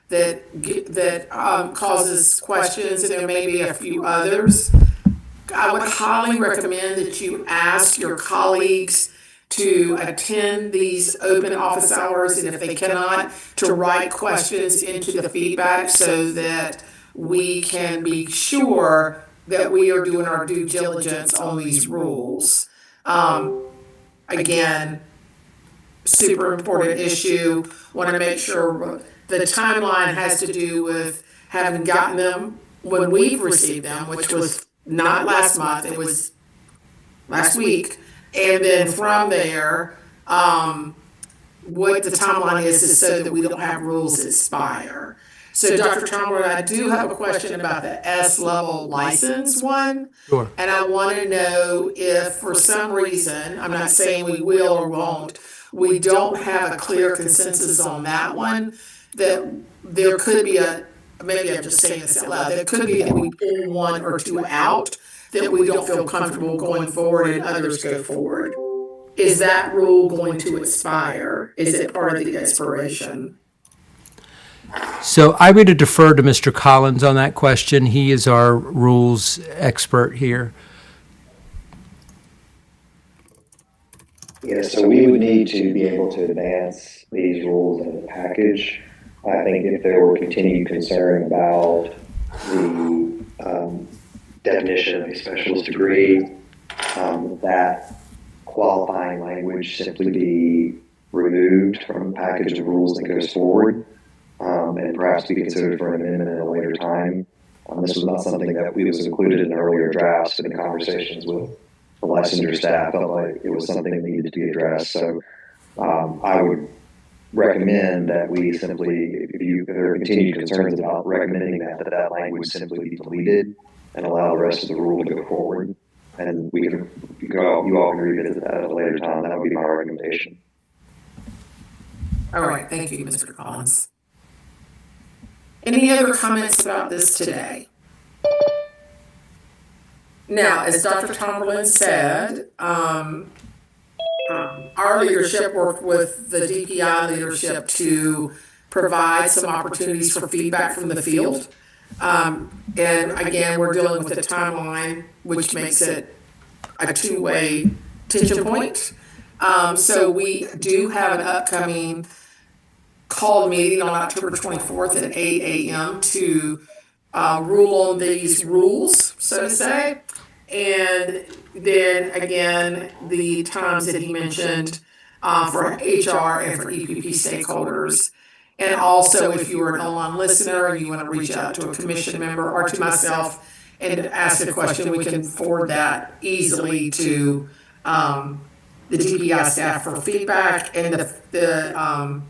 that causes questions, and there may be a few others. I would highly recommend that you ask your colleagues to attend these open office hours, and if they cannot, to write questions into the feedback so that we can be sure that we are doing our due diligence on these rules. Again, super important issue. Want to make sure the timeline has to do with having gotten them when we've received them, which was not last month, it was last week. And then from there, what the timeline is so that we don't have rules expire. So Dr. Tomlin, I do have a question about the S level license one. Sure. And I want to know if for some reason, I'm not saying we will or won't, we don't have a clear consensus on that one, that there could be maybe I'm just saying this out loud, there could be that we pull one or two out, that we don't feel comfortable going forward and others go forward. Is that rule going to expire? Is it part of the expiration? So I would defer to Mr. Collins on that question. He is our rules expert here. Yeah, so we would need to be able to advance these rules in a package. I think if there were continued concern about the definition of a specialist degree, that qualifying language simply be removed from the package of rules that goes forward, and perhaps be considered for an amendment at a later time. This was not something that was included in earlier drafts, but in conversations with the licensure staff, felt like it was something that needed to be addressed. So I would recommend that we simply, if there are continued concerns about recommending that language simply be deleted and allow the rest of the rule to go forward. And you all can revisit that at a later time. That would be my recommendation. All right, thank you, Mr. Collins. Any other comments about this today? Now, as Dr. Tomberlin said, our leadership worked with the DPI leadership to provide some opportunities for feedback from the field. And again, we're dealing with a timeline, which makes it a two-way tension point. So we do have an upcoming called meeting on October 24th at 8 a.m. to rule on these rules, so to say. And then again, the times that he mentioned for HR and for EPP stakeholders. And also, if you are an online listener and you want to reach out to a commission member or to myself and ask a question, we can forward that easily to the DPI staff for feedback. And the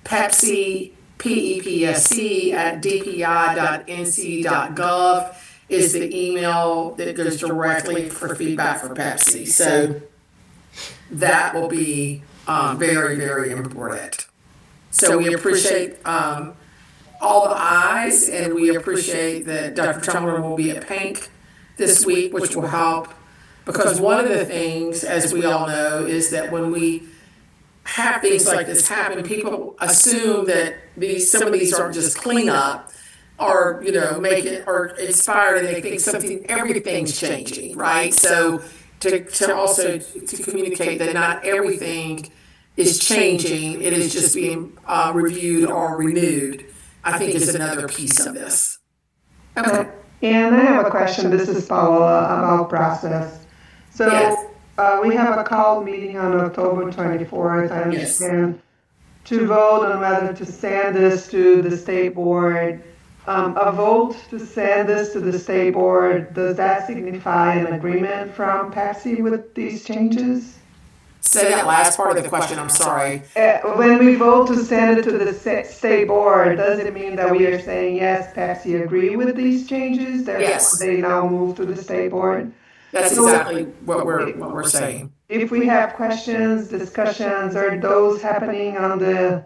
PEPC, PEPSC at dpi.nc.gov is the email that goes directly for feedback for PEPC. So that will be very, very important. So we appreciate all the eyes, and we appreciate that Dr. Chumler will be at PANC this week, which will help. Because one of the things, as we all know, is that when we have things like this happen, people assume that some of these aren't just cleanup or, make it or inspired, and they think everything's changing, right? So to also to communicate that not everything is changing, it is just being reviewed or renewed, I think is another piece of this. Okay. And I have a question. This is Paola about process. So Yes. We have a call meeting on October 24th, I understand, to vote on whether to send this to the state board A vote to send this to the state board, does that signify an agreement from Pepsi with these changes? Say that last part of the question, I'm sorry. When we vote to send it to the state board, does it mean that we are saying, yes, Pepsi agree with these changes? Therefore, Yes. they now move to the state board? That's exactly what we're saying. If we have questions, discussions, are those happening on the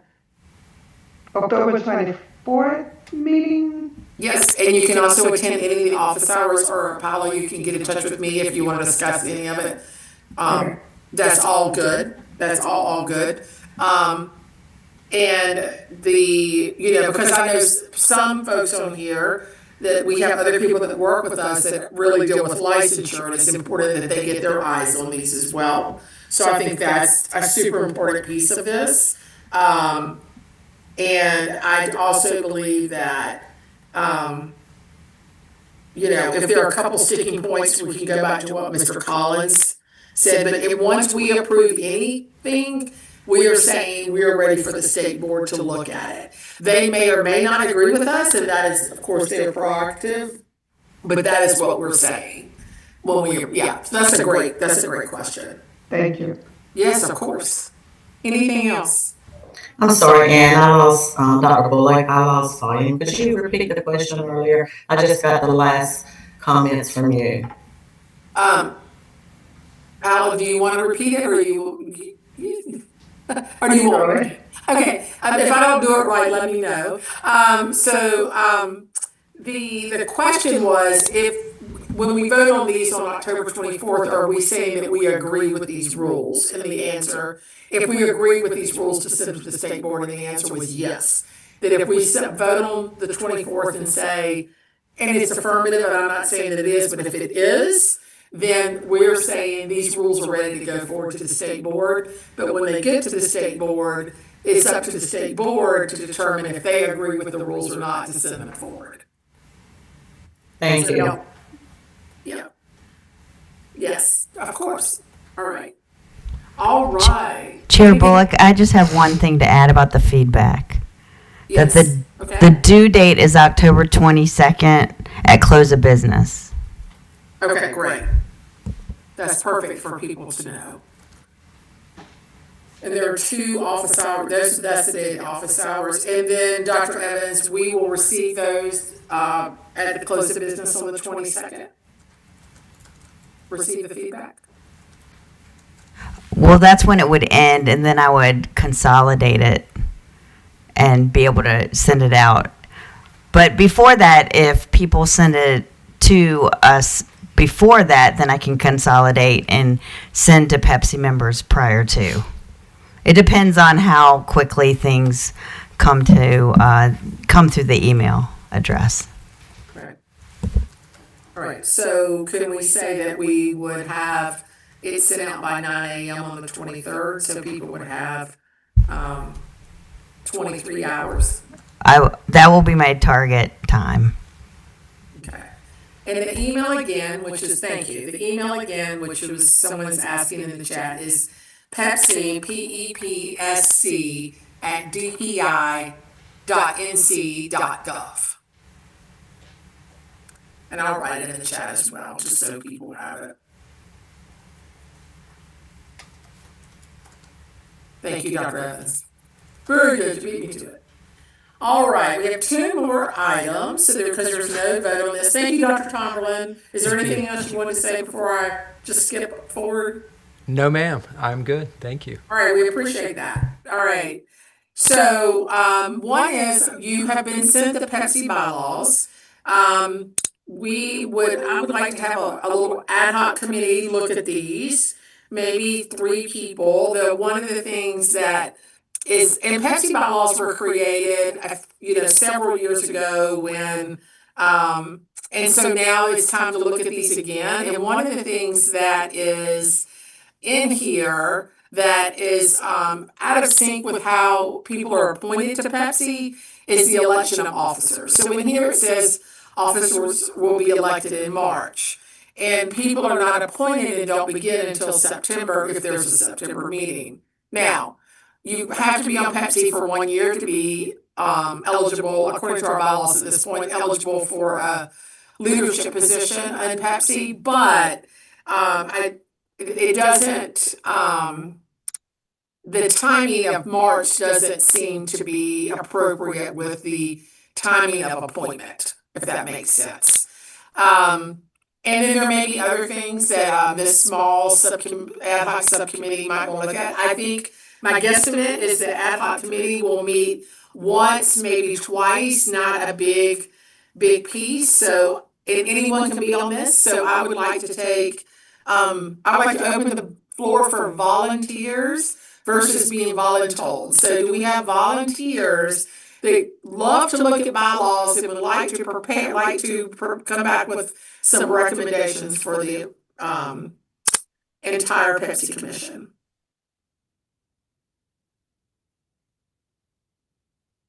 October 24th meeting? Yes, and you can also attend any of the office hours, or Paolo, you can get in touch with me if you want to discuss any of it. That's all good. That's all good. And because I know some folks on here that we have other people that work with us that really deal with licensure, and it's important that they get their eyes on these as well. So I think that's a super important piece of this. And I also believe that, if there are a couple sticking points, we can go back to what Mr. Collins said, but once we approve anything, we are saying we are ready for the state board to look at it. They may or may not agree with us, and that is, of course, their prerogative, but that is what we're saying. So that's a great question. Thank you. Yes, of course. Anything else? I'm sorry, Ann, I lost, Dr. Bullock, I lost volume. Could you repeat the question earlier? I just got the last comments from you. Alan, do you want to repeat it, or do you want it? Okay, if I don't do it right, let me know. The question was, when we vote on these on October 24th, are we saying that we agree with these rules? And the answer, if we agree with these rules to send to the state board, and the answer was yes. That if we vote on the 24th and say, and it's affirmative, and I'm not saying that it is, but if it is, then we're saying these rules are ready to go forward to the state board. But when they get to the state board, it's up to the state board to determine if they agree with the rules or not to send them forward. Thank you. Yeah. Yes, of course. All right. All right. Chair Bullock, I just have one thing to add about the feedback. Yes. That Okay. the due date is October 22nd at close of business. Okay, great. That's perfect for people to know. And there are 2 office hours, that's the day of office hours. And then, Dr. Evans, we will receive those at the close of business on the 22nd. Receive the feedback. Well, that's when it would end, and then I would consolidate it and be able to send it out. But before that, if people send it to us before that, then I can consolidate and send to Pepsi members prior to. It depends on how quickly things come through the email address. Right. All right, so can we say that we would have it sent out by 9 a.m. on the 23rd, so people would have 23 hours? That will be my target time. Okay. And the email again, which is, thank you, the email again, which was someone's asking in the chat, is Pepsi, PEPSC, @dpi.nc.gov. And I'll write it in the chat as well, just so people have it. Thank you, Dr. Evans. Very good, you beat me to it. All right, we have 2 more items, because there's no vote on this. Thank you, Dr. Tomberlin. Is there anything else you want to say before I just skip forward? No, ma'am. I'm good. Thank you. All right, we appreciate that. All right. So, one is you have been sent the Pepsi bylaws. I would like to have a little ad hoc committee look at these, maybe 3 people. One of the things that is, and Pepsi bylaws were created, several years ago when, and so now it's time to look at these again. And one of the things that is in here that is out of sync with how people are appointed to Pepsi is the election of officers. So in here it says officers will be elected in March. And people are not appointed and don't begin until September if there's a September meeting. Now, you have to be on Pepsi for 1 year to be eligible, according to our bylaws at this point, eligible for a leadership position in Pepsi, but it doesn't, the timing of March doesn't seem to be appropriate with the timing of appointment, if that makes sense. And then there may be other things that this small ad hoc subcommittee might want to look at. I think my guesstimate is the ad hoc committee will meet once, maybe twice, not a big piece. So anyone can be on this. So I would like to take, I would like to open the floor for volunteers versus being voluntold. So do we have volunteers that love to look at bylaws and would like to prepare, come back with some recommendations for the entire Pepsi Commission?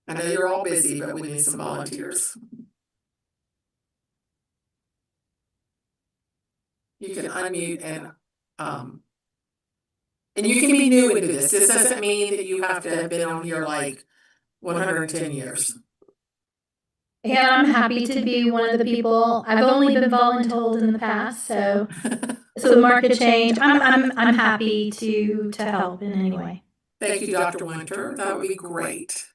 I know you're all busy, but we need some volunteers. You can unmute and you can be new into this. This doesn't mean that you have to have been on here like 110 years. And I'm happy to be one of the people. I've only been voluntold in the past, so the market change. I'm happy to help in any way. Thank you, Dr. Winter. That would be great.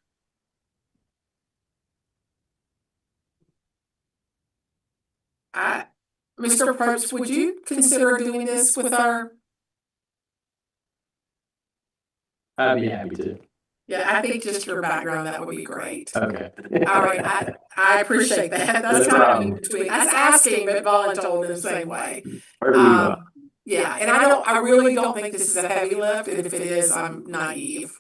Mr. Probst, would you consider doing this with our? I'd be happy to. Yeah, I think just your background, that would be great. Okay. All right, I appreciate that. That's kind of in between. That's asking, but voluntold in the same way. Yeah, and I really don't think this is a heavy lift, and if it is, I'm naive.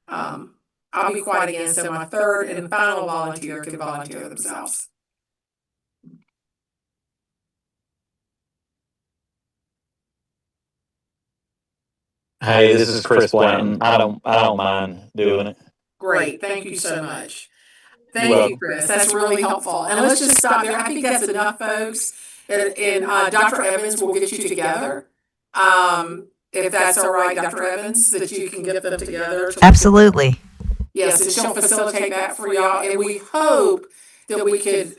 I'll be quiet again, so my third and final volunteer can volunteer themselves. Hey, this is Chris Blanton. I don't mind doing it. Great, thank you so much. Thank you, Chris. That's really helpful. And let's just stop there. I think that's enough, folks. And Dr. Evans will get you together. If that's all right, Dr. Evans, that you can get them together. Absolutely. Yes, and she'll facilitate that for y'all. And we hope that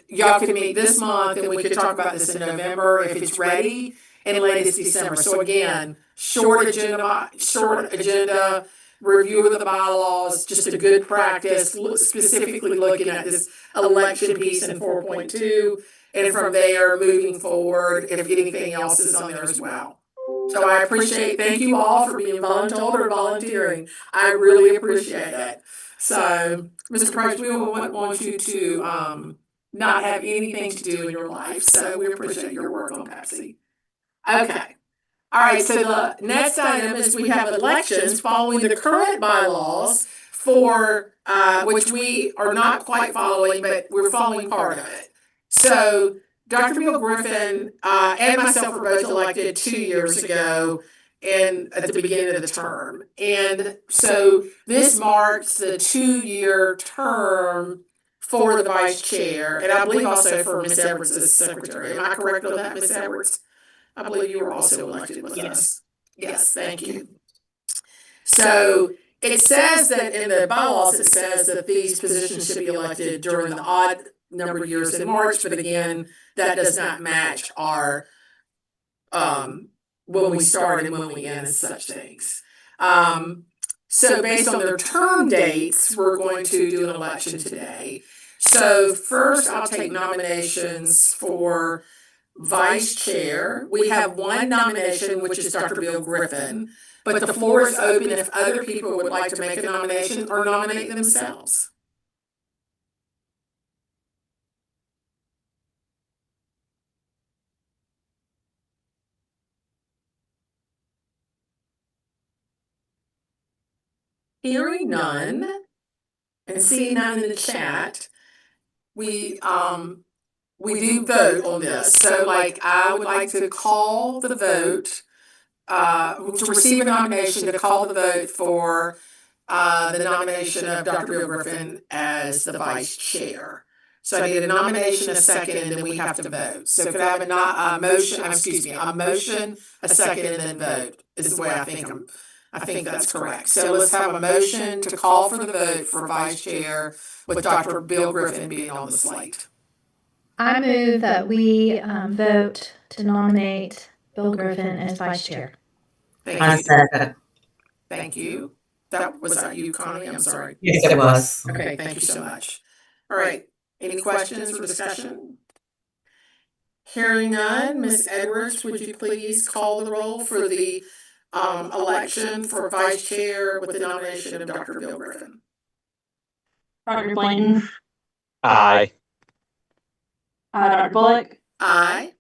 y'all could meet this month and we could talk about this in November if it's ready, and latest December. So again, short agenda, review of the bylaws, just a good practice, specifically looking at this election piece in 4.2, and from there, moving forward, if anything else is on there as well. So I thank you all for being voluntold or volunteering. I really appreciate it. So, Mr. Probst, we want you to not have anything to do in your life. So we appreciate your work on Pepsi. Okay. All right, so the next item is we have elections following the current bylaws for, which we are not quite following, but we're following part of it. So Dr. Bill Griffin and myself were both elected 2 years ago at the beginning of the term. And so this marks the 2-year term for the vice chair, and I believe also for Ms. Edwards as secretary. Am I correct on that, Ms. Edwards? I believe you were also elected with us. Yes, thank you. So it says that in the bylaws, it says that these positions should be elected during the odd number of years in March, but again, that does not match our when we start and when we end and such things. So based on their term dates, we're going to do an election today. So first, I'll take nominations for vice chair. We have one nomination, which is Dr. Bill Griffin, but the floor is open if other people would like to make a nomination or nominate themselves. Hearing none and seeing none in the chat, we do vote on this. So I would like to call the vote, to receive a nomination, to call the vote for the nomination of Dr. Bill Griffin as the vice chair. So I need a nomination, a second, and then we have to vote. So could I have a motion, a second, and then vote is the way I think I think that's correct. So let's have a motion to call for the vote for vice chair with Dr. Bill Griffin being on the slate. I move that we vote to nominate Bill Griffin as vice chair. Thank I you. second. Thank you. Was that you, Connie? I'm sorry. Yes, it was. Okay, thank you so much. All right, any questions or discussion? Hearing none, Ms. Edwards, would you please call the roll for the election for vice chair with the nomination of Dr. Bill Griffin? Dr. Blanton, Aye. Dr. Bullock, Aye.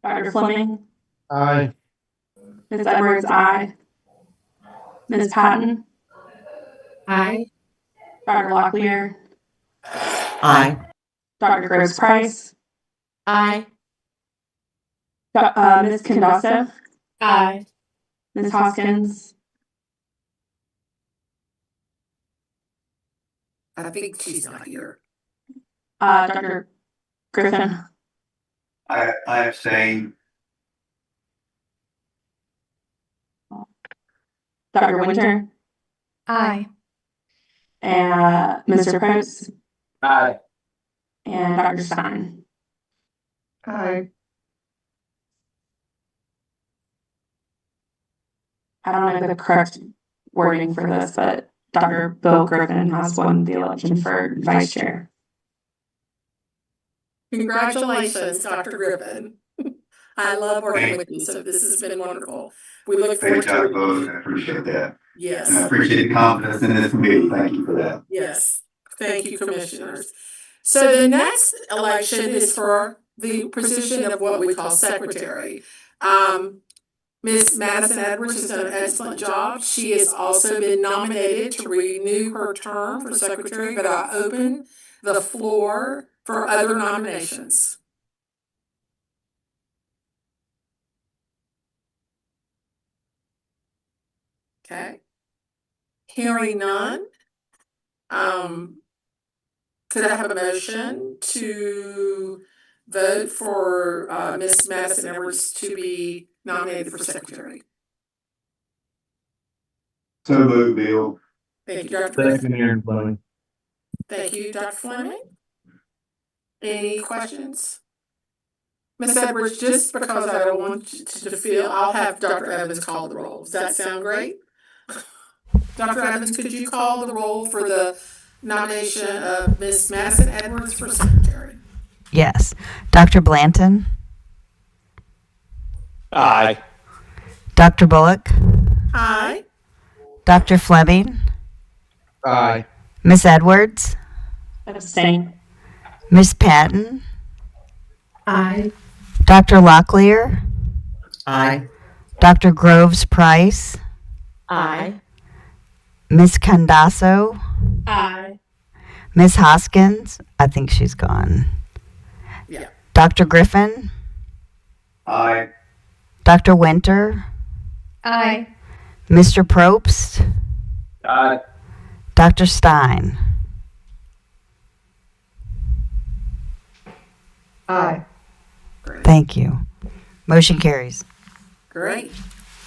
Dr. Fleming, Aye. Ms. Edwards, aye. Ms. Patton, Aye. Dr. Locklear, Aye. Dr. Groves Price, Aye. Ms. Candasso, Aye. Ms. Hoskins, I think she's not here. Dr. Griffin, I abstain. Dr. Winter, Aye. and Mr. Probst, Aye. and Dr. Stein. Aye. I don't know the correct wording for this, but Dr. Bill Griffin has won the election for vice chair. Congratulations, Dr. Griffin. I love working with you, so this has been wonderful. We look forward Great job, to both. I appreciate that. And I Yes, appreciate the confidence in this committee. Thank you for that. yes. Thank you, commissioners. So the next election is for the position of what we call secretary. Ms. Madison Edwards has done an excellent job. She has also been nominated to renew her term for secretary, but I open the floor for other nominations. Okay. Hearing none. Could I have a motion to vote for Ms. Madison Edwards to be nominated for secretary? So moved, Bill. Thank you, Dr. Griffin. Second, Aaron Fleming. Thank you, Dr. Fleming. Any questions? Ms. Edwards, just because I don't want you to feel, I'll have Dr. Evans call the roll. Does that sound great? Dr. Evans, could you call the roll for the nomination of Ms. Madison Edwards for secretary? Yes. Dr. Blanton, Aye. Dr. Bullock, Aye. Dr. Fleming, Aye. Miss Edwards, Abstain. Miss Patton, Aye. Dr. Locklear, Aye. Dr. Groves Price, Aye. Miss Candasso, Aye. Miss Hoskins, I think she's gone. Yeah. Dr. Griffin, Aye. Dr. Winter, Aye. Mr. Probst, Aye. Dr. Stein. Aye. Thank you. Motion carries. Great.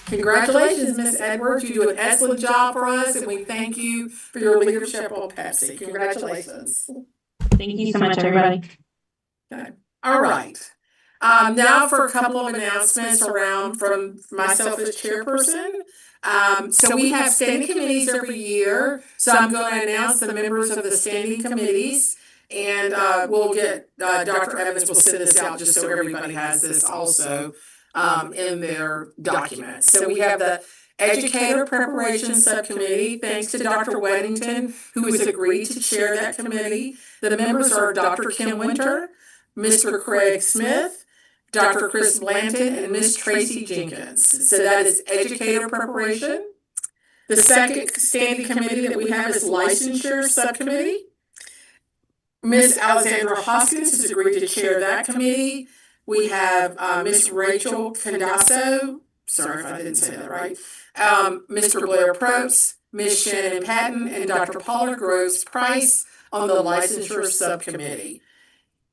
Congratulations, Ms. Edwards. You do an excellent job for us, and we thank you for your leadership on Pepsi. Congratulations. Thank you so much, everybody. Okay. All right. Now for a couple of announcements around from myself as chairperson. So we have standing committees every year. So I'm going to announce the members of the standing committees. And we'll get, Dr. Evans will send this out just so everybody has this also in their documents. So we have the Educator Preparation Subcommittee, thanks to Dr. Weddington, who has agreed to chair that committee. The members are Dr. Kim Winter, Mr. Craig Smith, Dr. Chris Blanton, and Ms. Tracy Jenkins. So that is Educator Preparation. The second standing committee that we have is Licensure Subcommittee. Ms. Alexandra Hoskins has agreed to chair that committee. We have Ms. Rachel Candasso, sorry if I didn't say that right, Mr. Blair Probst, Ms. Shannon Patton, and Dr. Paula Groves Price on the Licensure Subcommittee.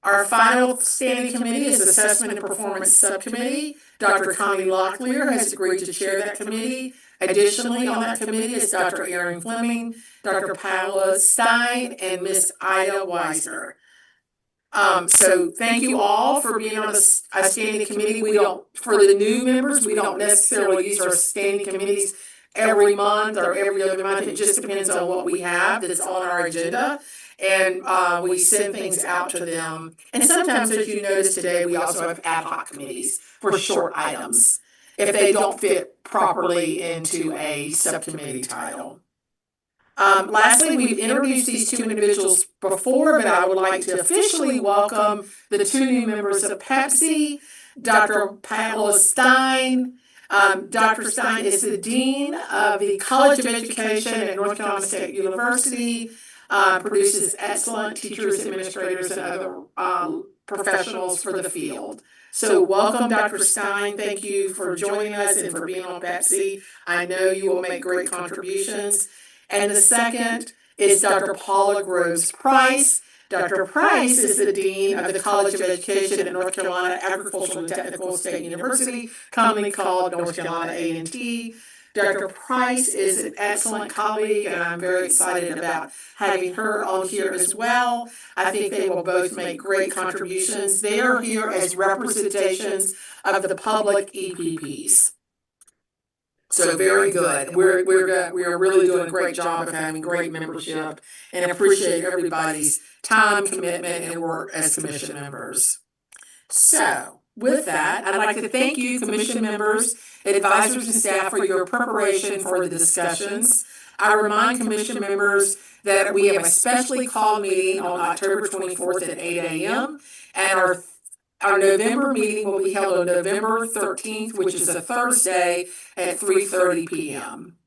Our final standing committee is Assessment and Performance Subcommittee. Dr. Connie Locklear has agreed to chair that committee. Additionally, on that committee is Dr. Aaron Fleming, Dr. Paula Stein, and Miss Ida Weiser. So thank you all for being on a standing committee. For the new members, we don't necessarily use our standing committees every month or every other month. It just depends on what we have that's on our agenda. And we send things out to them. And sometimes, as you noticed today, we also have ad hoc committees for short items if they don't fit properly into a subcommittee title. Lastly, we've introduced these two individuals before, but I would like to officially welcome the two new members of Pepsi, Dr. Paula Stein. Dr. Stein is the Dean of the College of Education at North Carolina State University, produces excellent teachers, administrators, and other professionals for the field. So welcome, Dr. Stein. Thank you for joining us and for being on Pepsi. I know you will make great contributions. And the second is Dr. Paula Groves Price. Dr. Price is the Dean of the College of Education at North Carolina Agricultural and Technical State University, commonly called North Carolina A&T. Dr. Price is an excellent colleague, and I'm very excited about having her on here as well. I think they will both make great contributions. They are here as representations of the public EPPs. So very good. We're really doing a great job of having great membership and appreciate everybody's time, commitment, and work as commission members. So with that, I'd like to thank you, commission members, advisors, and staff for your preparation for the discussions. I remind commission members that we have a specially called meeting on October 24th at 8 a.m. and our November meeting will be held on November 13th, which is a Thursday at 3:30 p.m.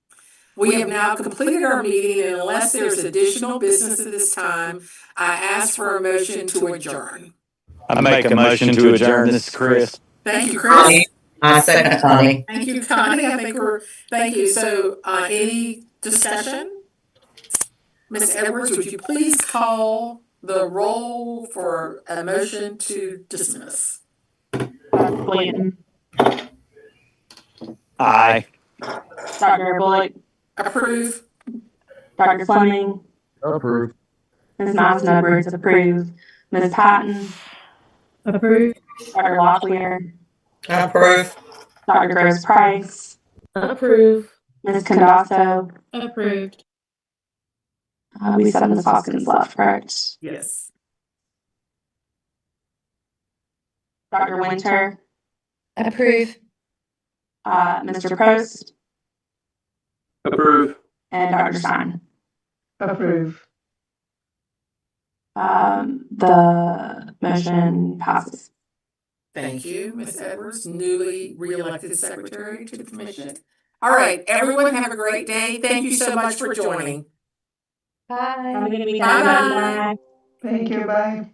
We have now completed our meeting, and unless there's additional business at this time, I ask for a motion to adjourn. I make a motion to adjourn. This is Chris. Thank you, Chris. I second Connie. Thank you, Connie. Thank you. So, any discussion? Ms. Edwards, would you please call the roll for a motion to dismiss? Dr. Blanton, Aye. Dr. Bullock, Approve. Dr. Fleming, Approve. Ms. Madison Edwards, approve. Ms. Patton, Approved. Dr. Locklear, Approve. Dr. Groves Price, Approve. Ms. Condasso. Approved. We said Ms. Hoskins left, correct? Yes. Dr. Winter, Approve. Mr. Prost, Approve. and Dr. Stein. Approve. The motion passes. Thank you, Ms. Edwards, newly re-elected secretary to the commission. All right, everyone have a great day. Thank you so much for joining. Bye. Have a good weekend. Bye-bye. Bye. Thank you. Bye.